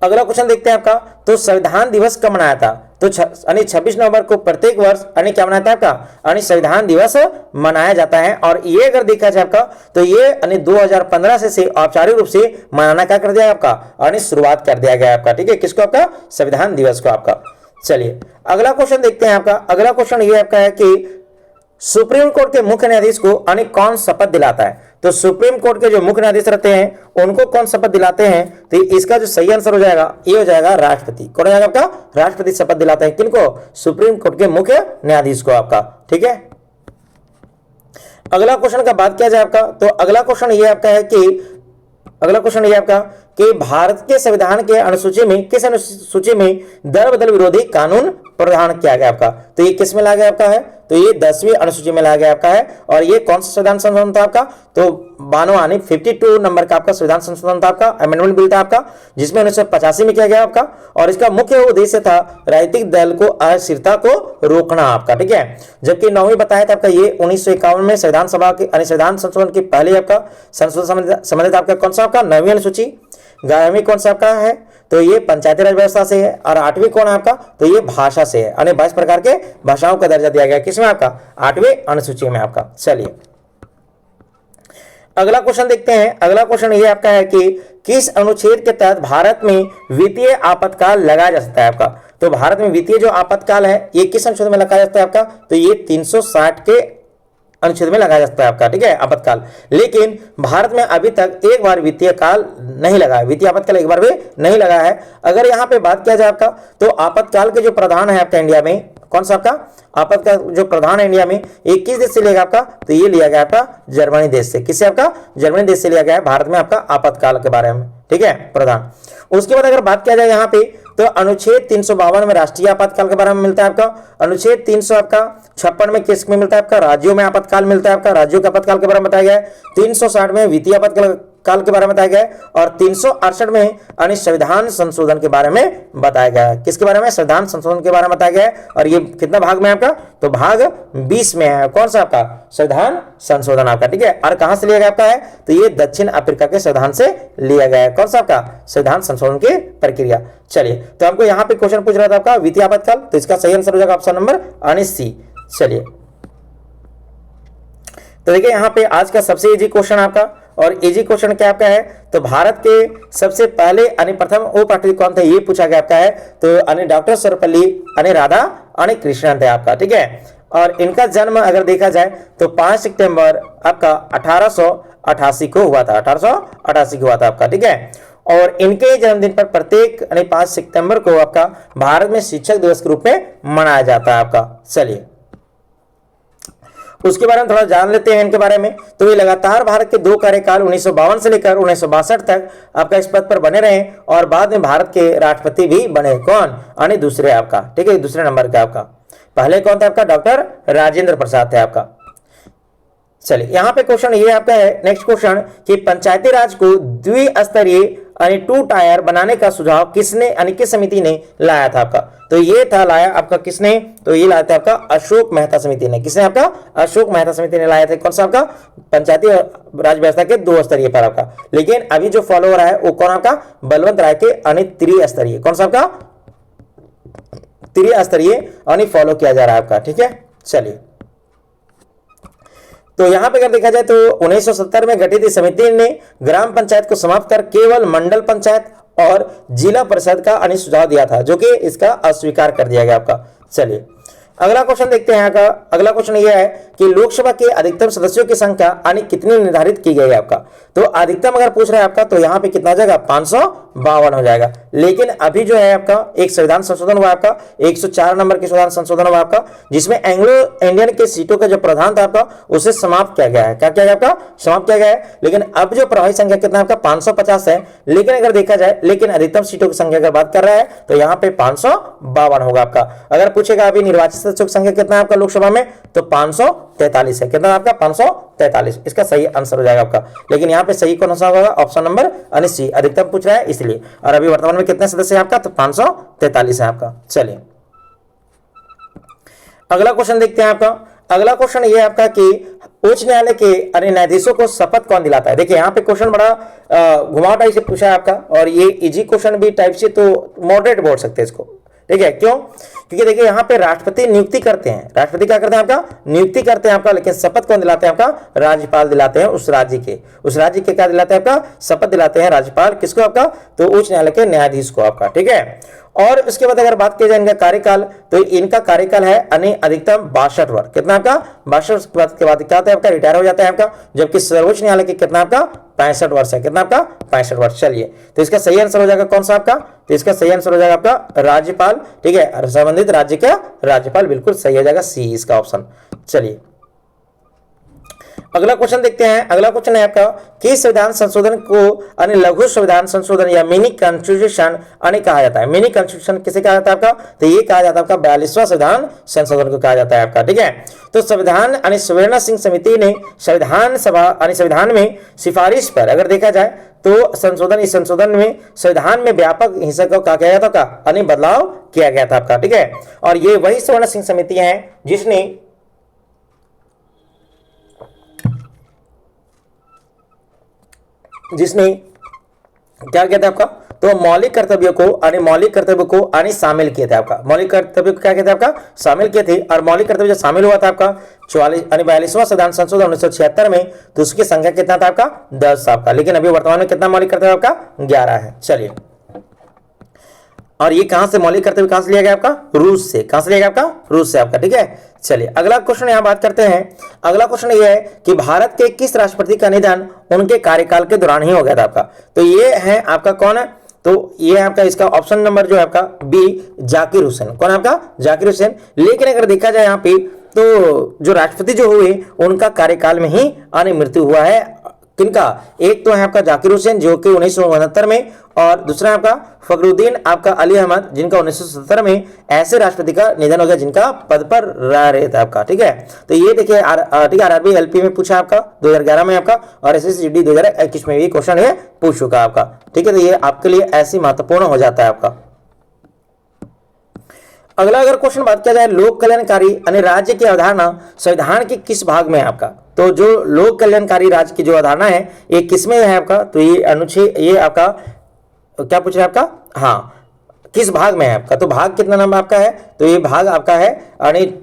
अगला क्वेश्चन देखते हैं आपका, तो संविधान दिवस कब मनाया था, तो 26 नवंबर को प्रत्येक वर्ष क्या मनाया था आपका, संविधान दिवस मनाया जाता है। और ये अगर देखा जाए आपका तो ये 2015 से औपचारिक रूप से मनाना क्या कर दिया आपका, शुरुआत कर दिया गया आपका, ठीक है, किसको आपका, संविधान दिवस को आपका। चलिए अगला क्वेश्चन देखते हैं आपका। अगला क्वेश्चन ये आपका है कि सुप्रीम कोर्ट के मुख्य न्यायाधीश को कौन शपथ दिलाता है, तो सुप्रीम कोर्ट के जो मुख्य न्यायाधीश रहते हैं उनको कौन शपथ दिलाते हैं, तो इसका जो सही आंसर हो जाएगा ये हो जाएगा राष्ट्रपति। कौन हो जाएगा आपका, राष्ट्रपति शपथ दिलाते हैं किनको, सुप्रीम कोर्ट के मुख्य न्यायाधीश को आपका, ठीक है। अगला क्वेश्चन का बात किया जाए आपका, तो अगला क्वेश्चन ये आपका है कि भारत के संविधान के अनुसूची में किस अनुसूची में दल बदल विरोधी कानून प्रावधान किया गया आपका, तो ये किस में लाया गया आपका है, तो ये 10वीं अनुसूची में लाया गया आपका है। और ये कौन सा संविधान संशोधन था आपका, तो 52 नंबर का आपका संविधान संशोधन था आपका, अमेंडमेंट बिल था आपका, जिसमें 1985 में किया गया आपका। और इसका मुख्य उद्देश्य था राजनीतिक दल को अस्थिरता को रोकना आपका, ठीक है। जबकि 9वीं बताया था आपका ये 1951 में संविधान सभा के संविधान संशोधन के पहले आपका संशोधन संबंधित आपका कौन सा आपका 9वीं अनुसूची। 11वीं कौन सा आपका है, तो ये पंचायती राज व्यवस्था से है। और 8वीं कौन है आपका, तो ये भाषा से है, यानी 22 प्रकार के भाषाओं का दर्जा दिया गया किसमें आपका, 8वीं अनुसूची में आपका। चलिए अगला क्वेश्चन देखते हैं। अगला क्वेश्चन ये आपका है कि किस अनुच्छेद के तहत भारत में वित्तीय आपातकाल लगाया जा सकता है आपका, तो भारत में वित्तीय जो आपातकाल है ये किस अनुच्छेद में लगाया जाता है आपका, तो ये 360 के अनुच्छेद में लगाया जाता है आपका, ठीक है, आपातकाल। लेकिन भारत में अभी तक एक बार वित्तीय काल नहीं लगा है, वित्तीय आपातकाल एक बार भी नहीं लगा है। अगर यहाँ पे बात किया जाए आपका, तो आपातकाल के जो प्रधान है आपका इंडिया में, कौन सा आपका आपातकाल जो प्रधान है इंडिया में, ये किस देश से लिया आपका, तो ये लिया गया आपका जर्मनी देश से। किससे आपका, जर्मनी देश से लिया गया है भारत में आपका आपातकाल के बारे में, ठीक है, प्रधान। उसके बाद अगर बात किया जाए यहाँ पे, तो अनुच्छेद 352 में राष्ट्रीय आपातकाल के बारे में मिलता है आपका। अनुच्छेद 356 में किस में मिलता है आपका, राज्यों में आपातकाल मिलता है आपका, राज्यों के आपातकाल के बारे में बताया गया है। 360 में वित्तीय आपातकाल काल के बारे में बताया गया है, और 368 में यानी संविधान संशोधन के बारे में बताया गया है। किसके बारे में, संविधान संशोधन के बारे में बताया गया है। और ये कितना भाग में आपका, तो भाग 20 में है। कौन सा आपका, संविधान संशोधन आपका, ठीक है। और कहां से लिया गया आपका है, तो ये दक्षिण अफ्रीका के संविधान से लिया गया है। कौन सा आपका, संविधान संशोधन की प्रक्रिया। चलिए, तो हमको यहाँ पे क्वेश्चन पूछ रहा था आपका वित्तीय आपातकाल, तो इसका सही आंसर हो जाएगा ऑप्शन नंबर यानी सी। चलिए, तो देखिए यहाँ पे आज का सबसे इजी क्वेश्चन आपका, और इजी क्वेश्चन क्या आपका है, तो भारत के सबसे पहले यानी प्रथम उपाध्याय कौन थे, ये पूछा गया आपका है। तो यानी डॉक्टर सर्वपल्ली यानी राधा यानी कृष्णन थे आपका, ठीक है। और इनका जन्म अगर देखा जाए तो 5 सितंबर आपका 1888 को हुआ था, 1888 को हुआ था आपका, ठीक है। और इनके जन्मदिन पर प्रत्येक यानी 5 सितंबर को आपका भारत में शिक्षक दिवस के रूप में मनाया जाता है आपका। चलिए, उसके बारे में थोड़ा जान लेते हैं इनके बारे में। तो ये लगातार भारत के 2 कार्यकाल 1952 से लेकर 1962 तक आपका इस पद पर बने रहे, और बाद में भारत के राष्ट्रपति भी बने। कौन, यानी दूसरे आपका, ठीक है, दूसरे नंबर का आपका। पहले कौन थे आपका, डॉक्टर राजेंद्र प्रसाद थे आपका। चलिए, यहाँ पे क्वेश्चन ये आपका है नेक्स्ट क्वेश्चन कि पंचायती राज को द्विस्तरीय यानी 2 टायर बनाने का सुझाव किसने यानी किस समिति ने लाया था आपका, तो ये था लाया आपका किसने, तो ये लाया था आपका अशोक मेहता समिति ने। किसने, आपका अशोक मेहता समिति ने लाया था। कौन सा आपका, पंचायती राज व्यवस्था के 2 स्तरीय पर आपका। लेकिन अभी जो फॉलो हो रहा है वो कौन आपका, बलवंत राय के यानी त्रिस्तरीय। कौन सा आपका, त्रिस्तरीय यानी फॉलो किया जा रहा है आपका, ठीक है। चलिए, तो यहां पे अगर देखा जाए तो 1970 में गठित इस समिति ने ग्राम पंचायत को समाप्त कर केवल मंडल पंचायत और जिला परिषद का यानी सुझाव दिया था, जो कि इसका अस्वीकार कर दिया गया आपका। चलिए, अगला क्वेश्चन देखते हैं। यहाँ का अगला क्वेश्चन यह है कि लोकसभा के अधिकतम सदस्यों की संख्या यानी कितनी निर्धारित की गई है आपका, तो अधिकतम अगर पूछ रहा है आपका, तो यहाँ पे कितना हो जाएगा, 552 हो जाएगा। लेकिन अभी जो है आपका एक संविधान संशोधन हुआ आपका, 104 नंबर के संविधान संशोधन हुआ आपका, जिसमें एंग्लो इंडियन के सीटों का जो प्रावधान था आपका उसे समाप्त किया गया है। क्या किया गया आपका, समाप्त किया गया है। लेकिन अब जो प्रभावी संख्या कितना आपका 550 है। लेकिन अगर देखा जाए, लेकिन अधिकतम सीटों की संख्या अगर बात कर रहा है तो यहाँ पे 552 होगा आपका। अगर पूछेगा अभी निर्वाचित सदस्यों की संख्या कितना है आपका लोकसभा में, तो 543 है। कितना आपका 543, इसका सही आंसर हो जाएगा आपका। लेकिन यहाँ पे सही कौन सा होगा, ऑप्शन नंबर यानी सी, अधिकतम पूछ रहा है इसलिए। और अभी वर्तमान में कितने सदस्य हैं आपका, तो 543 है आपका। चलिए, अगला क्वेश्चन देखते हैं आपका। अगला क्वेश्चन ये आपका कि उच्च न्यायालय के अन्य न्यायाधीशों को शपथ कौन दिलाता है। देखिए यहाँ पे क्वेश्चन बड़ा घुमाव टाइप से पूछा है आपका, और ये इजी क्वेश्चन भी टाइप से, तो मॉडरेट बोल सकते हैं इसको, ठीक है। क्यों, क्योंकि देखिए यहाँ पे राष्ट्रपति नियुक्ति करते हैं, राष्ट्रपति क्या करते हैं आपका, नियुक्ति करते हैं आपका। लेकिन शपथ कौन दिलाते हैं आपका, राज्यपाल दिलाते हैं उस राज्य के क्या दिलाते हैं आपका, शपथ दिलाते हैं राज्यपाल। किसको आपका, तो उच्च न्यायालय के न्यायाधीश को आपका, ठीक है। और उसके बाद अगर बात की जाए इनका कार्यकाल, तो इनका कार्यकाल है यानी अधिकतम 62 वर्ष। कितना आपका, 62 के बाद क्या होता है आपका, रिटायर हो जाता है आपका। जबकि सर्वोच्च न्यायालय के कितना आपका 65 वर्ष है। कितना आपका 65 वर्ष। चलिए, तो इसका सही आंसर हो जाएगा कौन सा आपका, तो इसका सही आंसर हो जाएगा आपका राज्यपाल, ठीक है, संबंधित राज्य का राज्यपाल, बिल्कुल सही हो जाएगा सी इसका ऑप्शन। चलिए, अगला क्वेश्चन देखते हैं। अगला क्वेश्चन है आपका कि संविधान संशोधन को यानी लघु संविधान संशोधन या मिनी कॉन्स्टिट्यूशन यानी कहा जाता है। मिनी कॉन्स्टिट्यूशन किसे कहा जाता है आपका, तो ये कहा जाता है आपका 42वां संविधान संशोधन को कहा जाता है आपका, ठीक है। तो संविधान यानी स्वर्ण सिंह समिति ने संविधान सभा यानी संविधान में सिफारिश पर अगर देखा जाए तो संशोधन, इस संशोधन में संविधान में व्यापक हिस्सा को कहा गया था का यानी बदलाव किया गया था आपका, ठीक है। और ये वही स्वर्ण सिंह समिति है जिसने क्या किया था आपका, तो मौलिक कर्तव्यों को यानी शामिल किए थे आपका। मौलिक कर्तव्य को क्या कहते हैं आपका, शामिल किए थे। और मौलिक कर्तव्य जो शामिल हुआ था आपका 42वां संविधान संशोधन 1976 में, तो उसकी संख्या कितना था आपका 10 आपका। लेकिन अभी वर्तमान में कितना मौलिक कर्तव्य आपका 11 है। चलिए, और ये कहां से मौलिक कर्तव्य कहां से लिया गया आपका? रूस से। कहां से लिया गया आपका? रूस से आपका, ठीक है। चलिए अगला क्वेश्चन यहां बात करते हैं। अगला क्वेश्चन ये है कि भारत के किस राष्ट्रपति का निधन उनके कार्यकाल के दौरान ही हो गया था आपका? तो ये है आपका कौन है? तो ये है आपका इसका ऑप्शन नंबर जो है आपका बी, जाकिर हुसैन। कौन है आपका? जाकिर हुसैन। लेकिन अगर देखा जाए यहाँ पे तो जो राष्ट्रपति जो हुए उनका कार्यकाल में ही मृत्यु हुआ है। किनका? एक तो है आपका जाकिर हुसैन जो कि 1969 में, और दूसरा है आपका फखरुद्दीन आपका अली अहमद जिनका 1970 में ऐसे राष्ट्रपति का निधन हो गया जिनका पद पर रह रहे थे आपका, ठीक है। तो ये देखिए ठीक है, आरआरबी एलपी में पूछा आपका 2011 में आपका, और एसएससी 2021 में भी क्वेश्चन ये पूछ चुका आपका, ठीक है। तो ये आपके लिए ऐसी महत्वपूर्ण हो जाता है आपका। अगला अगर क्वेश्चन बात किया जाए लोक कल्याणकारी यानी राज्य की अवधारणा संविधान के किस भाग में है आपका? तो जो लोक कल्याणकारी राज्य की जो अवधारणा है ये किसमें है आपका? तो ये अनुच्छेद, ये आपका क्या पूछ रहा है आपका? हाँ, किस भाग में है आपका? तो भाग कितना नंबर आपका है? तो ये भाग आपका है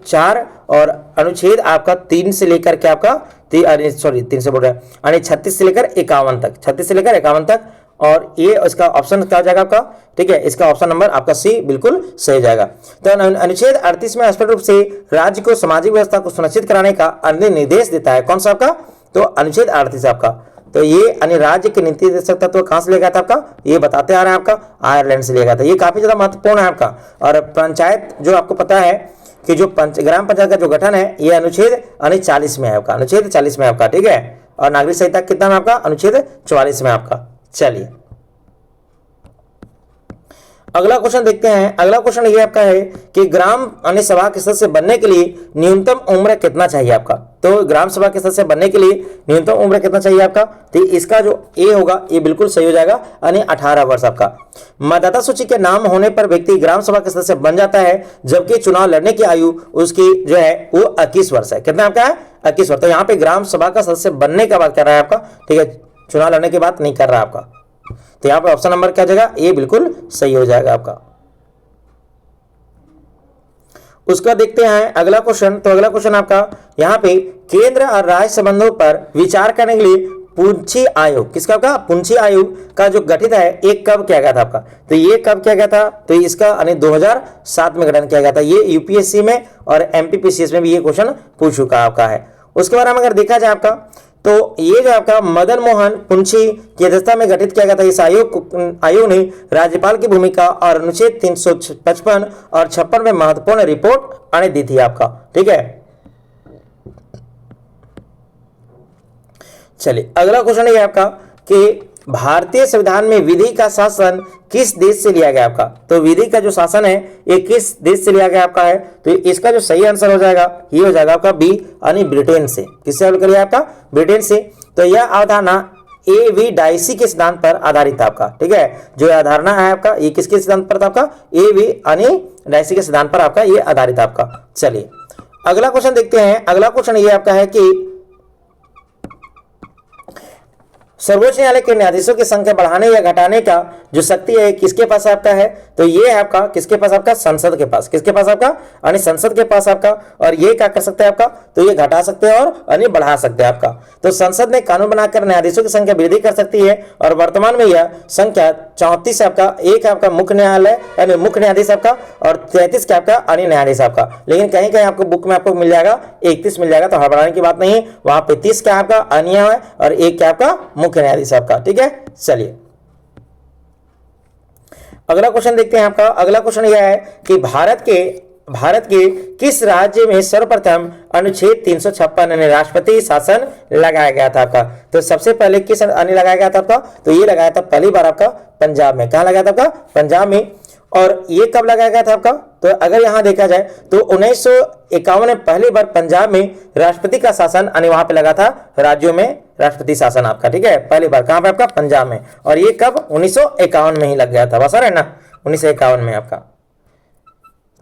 4 और अनुच्छेद आपका 3 से लेकर के आपका 3 से बोल रहा है 36 से लेकर 51 तक, 36 से लेकर 51 तक। और ये इसका ऑप्शन क्या हो जाएगा आपका? ठीक है, इसका ऑप्शन नंबर आपका सी बिल्कुल सही जाएगा। तो अनुच्छेद 38 में स्पष्ट रूप से राज्य को सामाजिक व्यवस्था को सुनिश्चित कराने का अन्य निर्देश देता है। कौन सा आपका? तो अनुच्छेद 38 आपका। तो ये अन्य राज्य के नीति निर्देशक तत्व कहां से लिया गया था आपका? ये बताते आ रहे हैं आपका आयरलैंड से लिया गया था। ये काफी ज्यादा महत्वपूर्ण है आपका। और पंचायत जो आपको पता है कि जो ग्राम पंचायत का जो गठन है ये अनुच्छेद 40 में है आपका, अनुच्छेद 40 में आपका, ठीक है। और नागरिक संहिता कितना में आपका? अनुच्छेद 44 में आपका। चलिए अगला क्वेश्चन देखते हैं। अगला क्वेश्चन ये आपका है कि ग्राम सभा के सदस्य बनने के लिए न्यूनतम उम्र कितना चाहिए आपका? तो ग्राम सभा के सदस्य बनने के लिए न्यूनतम उम्र कितना चाहिए आपका? तो इसका जो ए होगा ये बिल्कुल सही हो जाएगा, यानी 18 वर्ष आपका। मतदाता सूची के नाम होने पर व्यक्ति ग्राम सभा के सदस्य बन जाता है, जबकि चुनाव लड़ने की आयु उसकी जो है वो 21 वर्ष है। कितना आपका है? 21 वर्ष। तो यहाँ पे ग्राम सभा का सदस्य बनने का बात कर रहा है आपका, ठीक है, चुनाव लड़ने की बात नहीं कर रहा आपका। तो यहां पे ऑप्शन नंबर क्या हो जाएगा? ये बिल्कुल सही हो जाएगा आपका। उसका देखते हैं अगला क्वेश्चन। तो अगला क्वेश्चन आपका यहाँ पे केंद्र और राज्य संबंधों पर विचार करने के लिए पुंछी आयोग, किसका आपका? पुंछी आयोग का जो गठित है एक कब किया गया था आपका? तो ये कब किया गया था? तो इसका 2007 में गठन किया गया था। ये यूपीएससी में और एमपीपीसीएस में भी ये क्वेश्चन पूछ चुका आपका है। उसके बारे में अगर देखा जाए आपका तो ये जो आपका मदन मोहन पुंछी की अध्यक्षता में गठित किया गया था इस आयोग ने राज्यपाल की भूमिका और अनुच्छेद 355 और 56 में महत्वपूर्ण रिपोर्ट दी थी आपका, ठीक है। चलिए अगला क्वेश्चन ये आपका कि भारतीय संविधान में विधि का शासन किस देश से लिया गया आपका? तो विधि का जो शासन है ये किस देश से लिया गया आपका है? तो इसका जो सही आंसर हो जाएगा ये हो जाएगा आपका बी, यानी ब्रिटेन से। किससे हल लिया आपका? ब्रिटेन से। तो यह अवधारणा ए.वी. डाइसी के सिद्धांत पर आधारित था आपका, ठीक है। जो अवधारणा है आपका ये किसके सिद्धांत पर था आपका? ए.वी. यानी डाइसी के सिद्धांत पर आपका ये आधारित आपका। चलिए अगला क्वेश्चन देखते हैं। अगला क्वेश्चन ये आपका है कि सर्वोच्च न्यायालय के न्यायाधीशों की संख्या बढ़ाने या घटाने का जो शक्ति है किसके पास आपका है? तो ये है आपका किसके पास आपका? संसद के पास। किसके पास आपका? यानी संसद के पास आपका। और ये क्या कर सकते हैं आपका? तो ये घटा सकते हैं और यानी बढ़ा सकते हैं आपका। तो संसद ने कानून बनाकर न्यायाधीशों की संख्या वृद्धि कर सकती है और वर्तमान में यह संख्या 34 आपका, एक आपका मुख्य न्यायालय यानी मुख्य न्यायाधीश आपका, और 33 क्या आपका? अन्य न्यायाधीश आपका। लेकिन कहीं कहीं आपको बुक में आपको मिल जाएगा 31 मिल जाएगा, तो हड़बड़ाने की बात नहीं। वहां पे 30 क्या आपका? अन्य है और एक क्या आपका? मुख्य न्यायाधीश आपका, ठीक है। चलिए अगला क्वेश्चन देखते हैं आपका। अगला क्वेश्चन यह है कि भारत के किस राज्य में सर्वप्रथम अनुच्छेद 356 यानी राष्ट्रपति शासन लगाया गया था आपका? तो सबसे पहले किस अन्य लगाया गया था आपका? तो ये लगाया था पहली बार आपका पंजाब में। कहां लगाया था आपका? पंजाब में। और ये कब लगाया गया था आपका? तो अगर यहां देखा जाए तो 1951 में पहली बार पंजाब में राष्ट्रपति का शासन यानी वहां पे लगा था राज्यों में राष्ट्रपति शासन आपका, ठीक है। पहली बार कहां पे आपका? पंजाब में। और ये कब? 1951 में ही लग गया था, बस है ना, 1951 में आपका।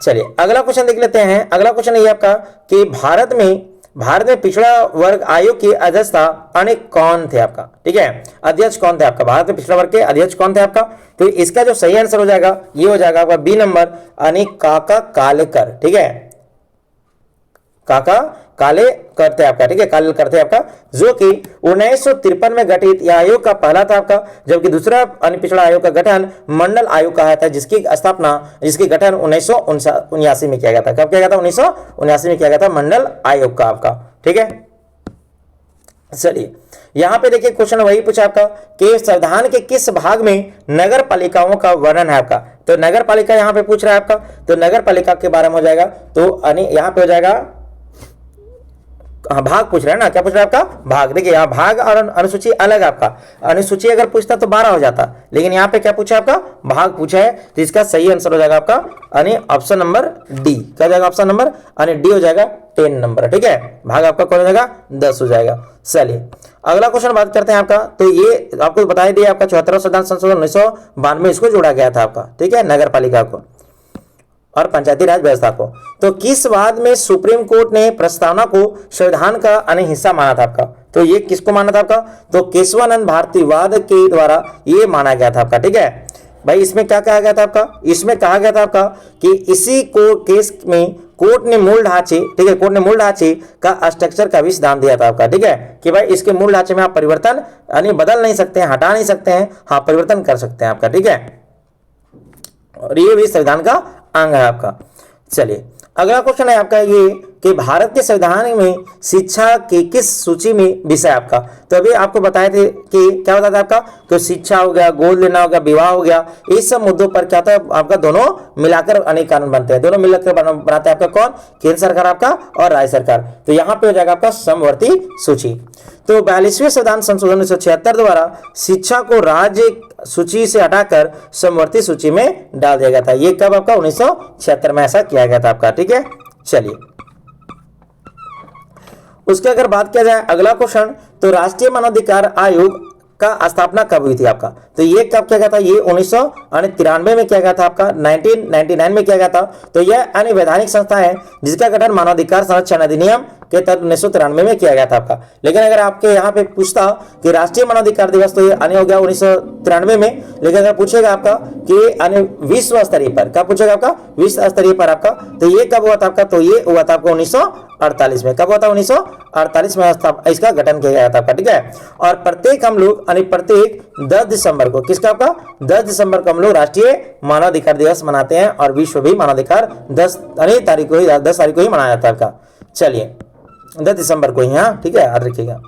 चलिए अगला क्वेश्चन देख लेते हैं। अगला क्वेश्चन ये आपका कि भारत में पिछड़ा वर्ग आयोग की अध्यक्षता यानी कौन थे आपका? ठीक है, अध्यक्ष कौन थे आपका? भारत में पिछड़ा वर्ग के अध्यक्ष कौन थे आपका? तो इसका जो सही आंसर हो जाएगा ये हो जाएगा आपका बी नंबर, यानी काका कालेकर, ठीक है। काका काले करते आपका, ठीक है, काले करते आपका, जो कि 1953 में गठित यह आयोग का पहला था आपका, जबकि दूसरा अन्य पिछड़ा आयोग का गठन मंडल आयोग कहा था, जिसकी गठन 1979 में किया गया था। कब किया गया था? 1979 में किया गया था मंडल आयोग का आपका, ठीक है। चलिए यहां पे देखिए क्वेश्चन वही पूछा आपका कि संविधान के किस भाग में नगर पालिकाओं का वर्णन है आपका। तो नगर पालिका यहां पे पूछ रहा है आपका, तो नगर पालिका के बारे में हो जाएगा, तो यहां पे हो जाएगा, हाँ भाग पूछ रहा है ना, क्या पूछ रहा है आपका? भाग। देखिए यहाँ भाग और अनुसूची अलग आपका, अनुसूची अगर पूछता तो 12 हो जाता, लेकिन यहाँ पे क्या पूछा आपका? भाग पूछा है, तो इसका सही आंसर हो जाएगा आपका ऑप्शन नंबर डी। क्या हो जाएगा? ऑप्शन नंबर डी हो जाएगा 10 नंबर, ठीक है। भाग आपका कौन हो जाएगा? 10 हो जाएगा। चलिए अगला क्वेश्चन बात करते हैं आपका, तो ये आपको बता दिया आपका 74वां संविधान संशोधन 1992 इसको जोड़ा गया था आपका, ठीक है, नगर पालिका को और पंचायती राज व्यवस्था को। तो किस वाद में सुप्रीम कोर्ट ने प्रस्तावना को संविधान का हिस्सा माना था आपका? तो ये किसको माना था आपका? तो केशवानंद भारती वाद के द्वारा ये माना गया था आपका, ठीक है भाई। इसमें क्या कहा गया था आपका? इसमें कहा गया था आपका कि इसी को केस में कोर्ट ने मूल ढांचे, ठीक है, कोर्ट ने मूल ढांचे का स्ट्रक्चर का भी सिद्धांत दिया था आपका, ठीक है, कि भाई इसके मूल ढांचे में आप परिवर्तन बदल नहीं सकते हैं, हटा नहीं सकते हैं, हाँ परिवर्तन कर सकते हैं आपका, ठीक है, और ये भी संविधान का अंग है आपका। चलिए अगला क्वेश्चन है आपका ये कि भारत के संविधान में शिक्षा की किस सूची में विषय आपका? तो अभी आपको बताए थे कि क्या बताया था आपका, तो शिक्षा हो गया, गोद लेना हो गया, विवाह हो गया, इस सब मुद्दों पर क्या होता है आपका, दोनों मिलाकर अनेक कानून बनते हैं, दोनों मिलकर बनाते हैं आपका कौन? केंद्र सरकार आपका और राज्य सरकार। तो यहाँ पे हो जाएगा आपका समवर्ती सूची। तो 42वें संविधान संशोधन 1976 द्वारा शिक्षा को राज्य सूची से हटाकर समवर्ती सूची में डाल दिया गया था। ये कब आपका? 1976 में ऐसा किया गया था आपका, ठीक है। चलिए उसके अगर बात किया जाए अगला क्वेश्चन, तो राष्ट्रीय मानवाधिकार आयोग का स्थापना कब हुई थी आपका? तो ये कब किया गया था? ये 1993 में किया गया था आपका, 1999 में किया गया था। तो यह अनवैधानिक संस्था है जिसका गठन मानवाधिकार संरक्षण अधिनियम के तहत 1993 में किया गया था आपका। लेकिन अगर आपके यहाँ पे पूछता कि राष्ट्रीय मानवाधिकार दिवस, तो ये आने हो गया 1993 में, लेकिन अगर पूछेगा आपका कि विश्व स्तरीय पर, क्या पूछेगा आपका? विश्व स्तरीय पर आपका, तो ये कब हुआ था आपका? तो ये हुआ था आपका 1948 में। कब हुआ था? 1948 में इसका गठन किया गया था आपका, ठीक है। और प्रत्येक हम लोग प्रत्येक 10 दिसंबर को, किसका आपका? 10 दिसंबर को हम लोग राष्ट्रीय मानवाधिकार दिवस मनाते हैं, और विश्व भी मानवाधिकार 10 तारीख को ही मनाया जाता है आपका। चलिए 10 दिसंबर को ही, हाँ ठीक है, याद रखिएगा।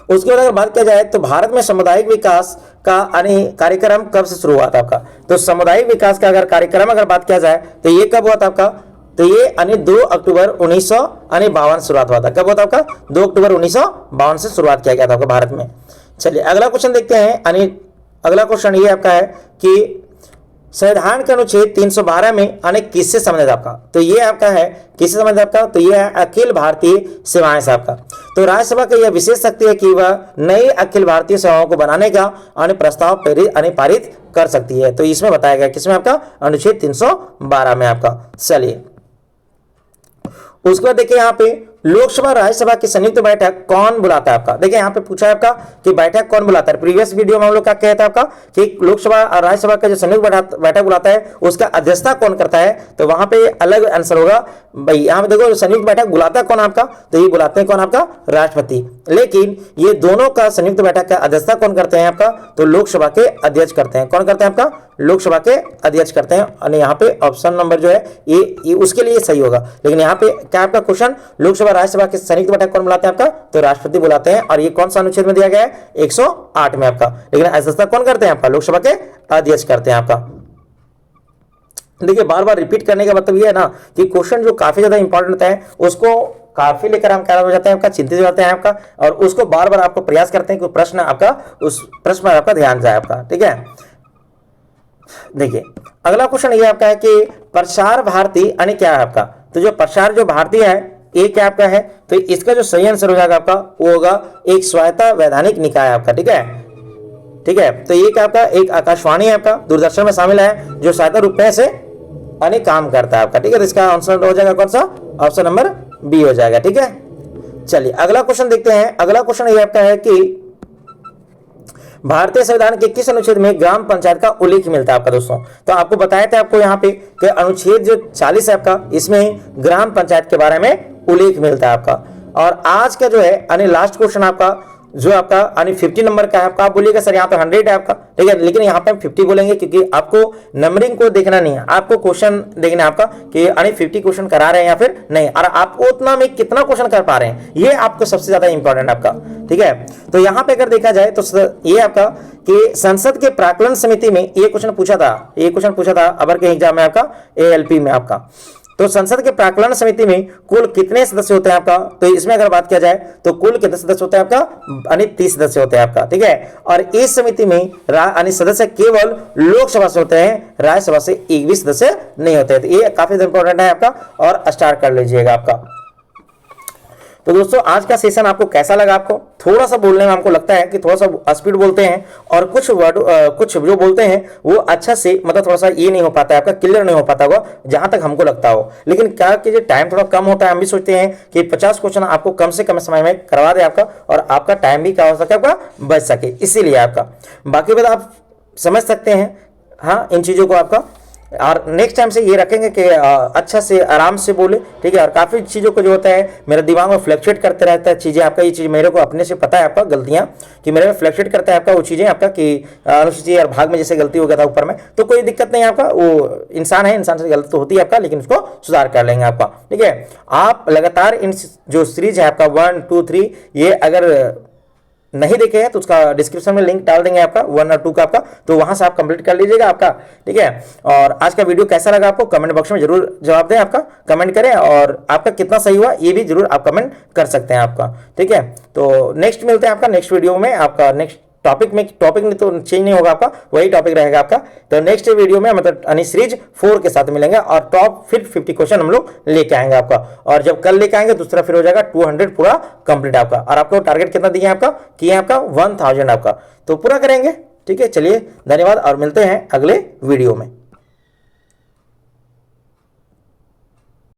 उसके बाद अगर बात किया जाए तो भारत में सामुदायिक विकास का कार्यक्रम कब से शुरू हुआ था आपका? तो सामुदायिक विकास का अगर कार्यक्रम अगर बात किया जाए तो ये कब हुआ था आपका? तो ये 2 अक्टूबर 1952 शुरुआत हुआ था। कब हुआ था आपका? 2 अक्टूबर 1952 से शुरुआत किया गया था आपका भारत में। चलिए अगला क्वेश्चन देखते हैं। अगला क्वेश्चन ये आपका है कि संविधान के अनुच्छेद 312 में किससे संबंधित आपका? तो ये आपका है किससे संबंधित आपका? तो ये है अखिल भारतीय सेवाएं से आपका। तो राज्यसभा की यह विशेष शक्ति है कि वह नई अखिल भारतीय सेवाओं को बनाने का प्रस्ताव पारित कर सकती है। तो इसमें बताया गया किसमें आपका? अनुच्छेद 312 में आपका। चलिए उसके बाद देखिए यहाँ पे लोकसभा राज्यसभा की संयुक्त बैठक कौन बुलाता है आपका? देखिए यहाँ पे पूछा है आपका कि बैठक कौन बुलाता है। प्रीवियस वीडियो में हम लोग क्या कहता है आपका कि लोकसभा और राज्यसभा का जो संयुक्त बैठक बुलाता है उसका अध्यक्षता कौन करता है? तो वहां पे अलग आंसर होगा भाई। यहाँ पे देखो संयुक्त बैठक बुलाता है कौन आपका? तो ये बुलाते हैं कौन आपका? राष्ट्रपति। लेकिन ये दोनों का संयुक्त बैठक का अध्यक्षता कौन करते हैं आपका? तो लोकसभा के अध्यक्ष करते हैं। कौन करते हैं आपका? लोकसभा के अध्यक्ष करते हैं। और यहाँ पे ऑप्शन नंबर जो है ये उसके लिए सही होगा। लेकिन यहाँ पे क्या आपका क्वेश्चन, लोकसभा राज्यसभा की संयुक्त बैठक कौन बुलाते हैं आपका? तो राष्ट्रपति बुलाते हैं। और ये कौन सा अनुच्छेद में दिया गया है? 108 में आपका। लेकिन अध्यक्षता कौन करते हैं आपका? लोकसभा के अध्यक्ष करते हैं आपका। देखिए बार बार रिपीट करने का मतलब ये है ना कि क्वेश्चन जो काफी ज्यादा इंपॉर्टेंट होता है उसको काफी लेकर हम क्या हो जाते हैं आपका? चिंतित हो जाते हैं आपका, और उसको बार बार आपको प्रयास करते हैं कि प्रश्न आपका उस प्रश्न पर आपका ध्यान जाए आपका, ठीक है। देखिए अगला क्वेश्चन ये आपका है कि प्रसार भारती क्या है आपका? तो जो प्रसार जो भारती है ये क्या आपका है? तो इसका जो सही आंसर हो जाएगा आपका वो होगा एक स्वायत्त वैधानिक निकाय आपका, ठीक है, ठीक है। तो ये क्या आपका? एक आकाशवाणी है आपका, दूरदर्शन में शामिल है, जो स्वायत्त रूप में से काम करता है आपका, ठीक है। तो इसका आंसर हो जाएगा कौन सा? ऑप्शन नंबर बी हो जाएगा, ठीक है। चलिए अगला क्वेश्चन देखते हैं। अगला क्वेश्चन ये आपका है कि भारतीय संविधान के किस अनुच्छेद में ग्राम पंचायत का उल्लेख मिलता है आपका दोस्तों? तो आपको बताया था आपको यहाँ पे कि अनुच्छेद जो 40 है आपका, इसमें ग्राम पंचायत के बारे में उल्लेख मिलता है आपका। और आज का जो है यानी लास्ट क्वेश्चन आपका जो आपका यानी 50 नंबर का है आपका, आप बोलिएगा सर यहाँ पे 100 है आपका, ठीक है, लेकिन यहाँ पे हम 50 बोलेंगे क्योंकि आपको नंबरिंग को देखना नहीं है, आपको क्वेश्चन देखना है आपका कि यानी 50 क्वेश्चन करा रहे हैं या फिर नहीं, और आपको उतना में कितना क्वेश्चन कर पा रहे हैं, ये आपको सबसे ज्यादा इंपॉर्टेंट आपका, ठीक है। तो यहाँ पे अगर देखा जाए तो ये आपका कि संसद के प्राक्कलन समिति में ये क्वेश्चन पूछा था अबर के एग्जाम में आपका, ALP में आपका। तो संसद के प्राक्कलन समिति में कुल कितने सदस्य होते हैं आपका? तो इसमें अगर बात किया जाए तो कुल कितने सदस्य होते हैं आपका? यानी 30 सदस्य होते हैं आपका, ठीक है। और इस समिति में यानी सदस्य केवल लोकसभा से होते हैं, राज्यसभा से एक भी सदस्य नहीं होते हैं। तो ये काफी इंपॉर्टेंट है आपका, और स्टार्ट कर लीजिएगा आपका। तो दोस्तों आज का सेशन आपको कैसा लगा? आपको थोड़ा सा बोलने में हमको लगता है कि थोड़ा सा स्पीड बोलते हैं, और कुछ वर्ड कुछ जो बोलते हैं वो अच्छा से मतलब थोड़ा सा ये नहीं हो पाता है आपका, क्लियर नहीं हो पाता होगा जहां तक हमको लगता हो। लेकिन क्या कीजिए, टाइम थोड़ा कम होता है, हम भी सोचते हैं कि 50 क्वेश्चन आपको कम से कम समय में करवा दे आपका, और आपका टाइम भी क्या हो सके आपका, बच सके, इसीलिए आपका। बाकी बात आप समझ सकते हैं हाँ इन चीज़ों को आपका, और नेक्स्ट टाइम से ये रखेंगे कि अच्छा से आराम से बोले, ठीक है। और काफ़ी चीज़ों को जो होता है मेरे दिमाग में फ्लक्चुएट करते रहता है चीज़ें आपका, ये चीज़ मेरे को अपने से पता है आपका, गलतियाँ कि मेरे में फ्लक्चुएट करता है आपका वो चीज़ें आपका कि अनुसूची और भाग में जैसे गलती हो गया था ऊपर में, तो कोई दिक्कत नहीं है आपका, वो इंसान है, इंसान से गलती तो होती है आपका, लेकिन उसको सुधार कर लेंगे आपका, ठीक है। आप लगातार इन जो सीरीज है आपका 1, 2, 3 ये अगर नहीं देखे हैं तो उसका डिस्क्रिप्शन में लिंक डाल देंगे आपका 1 और 2 का आपका, तो वहां से आप कंप्लीट कर लीजिएगा आपका, ठीक है। और आज का वीडियो कैसा लगा आपको कमेंट बॉक्स में जरूर जवाब दें आपका, कमेंट करें, और आपका कितना सही हुआ ये भी जरूर आप कमेंट कर सकते हैं आपका, ठीक है। तो नेक्स्ट मिलते हैं आपका नेक्स्ट वीडियो में, आपका नेक्स्ट टॉपिक नहीं तो चेंज नहीं होगा आपका, वही टॉपिक रहेगा आपका। तो नेक्स्ट वीडियो में मतलब यानी सीरीज 4 के साथ मिलेंगे, और टॉप फिर 50 क्वेश्चन हम लोग लेके आएंगे आपका, और जब कल लेके आएंगे दूसरा फिर हो जाएगा 200 पूरा कंप्लीट आपका। और आपको टारगेट कितना दिया आपका, किया आपका 1000 आपका, तो पूरा करेंगे, ठीक है। चलिए धन्यवाद, और मिलते हैं अगले वीडियो में।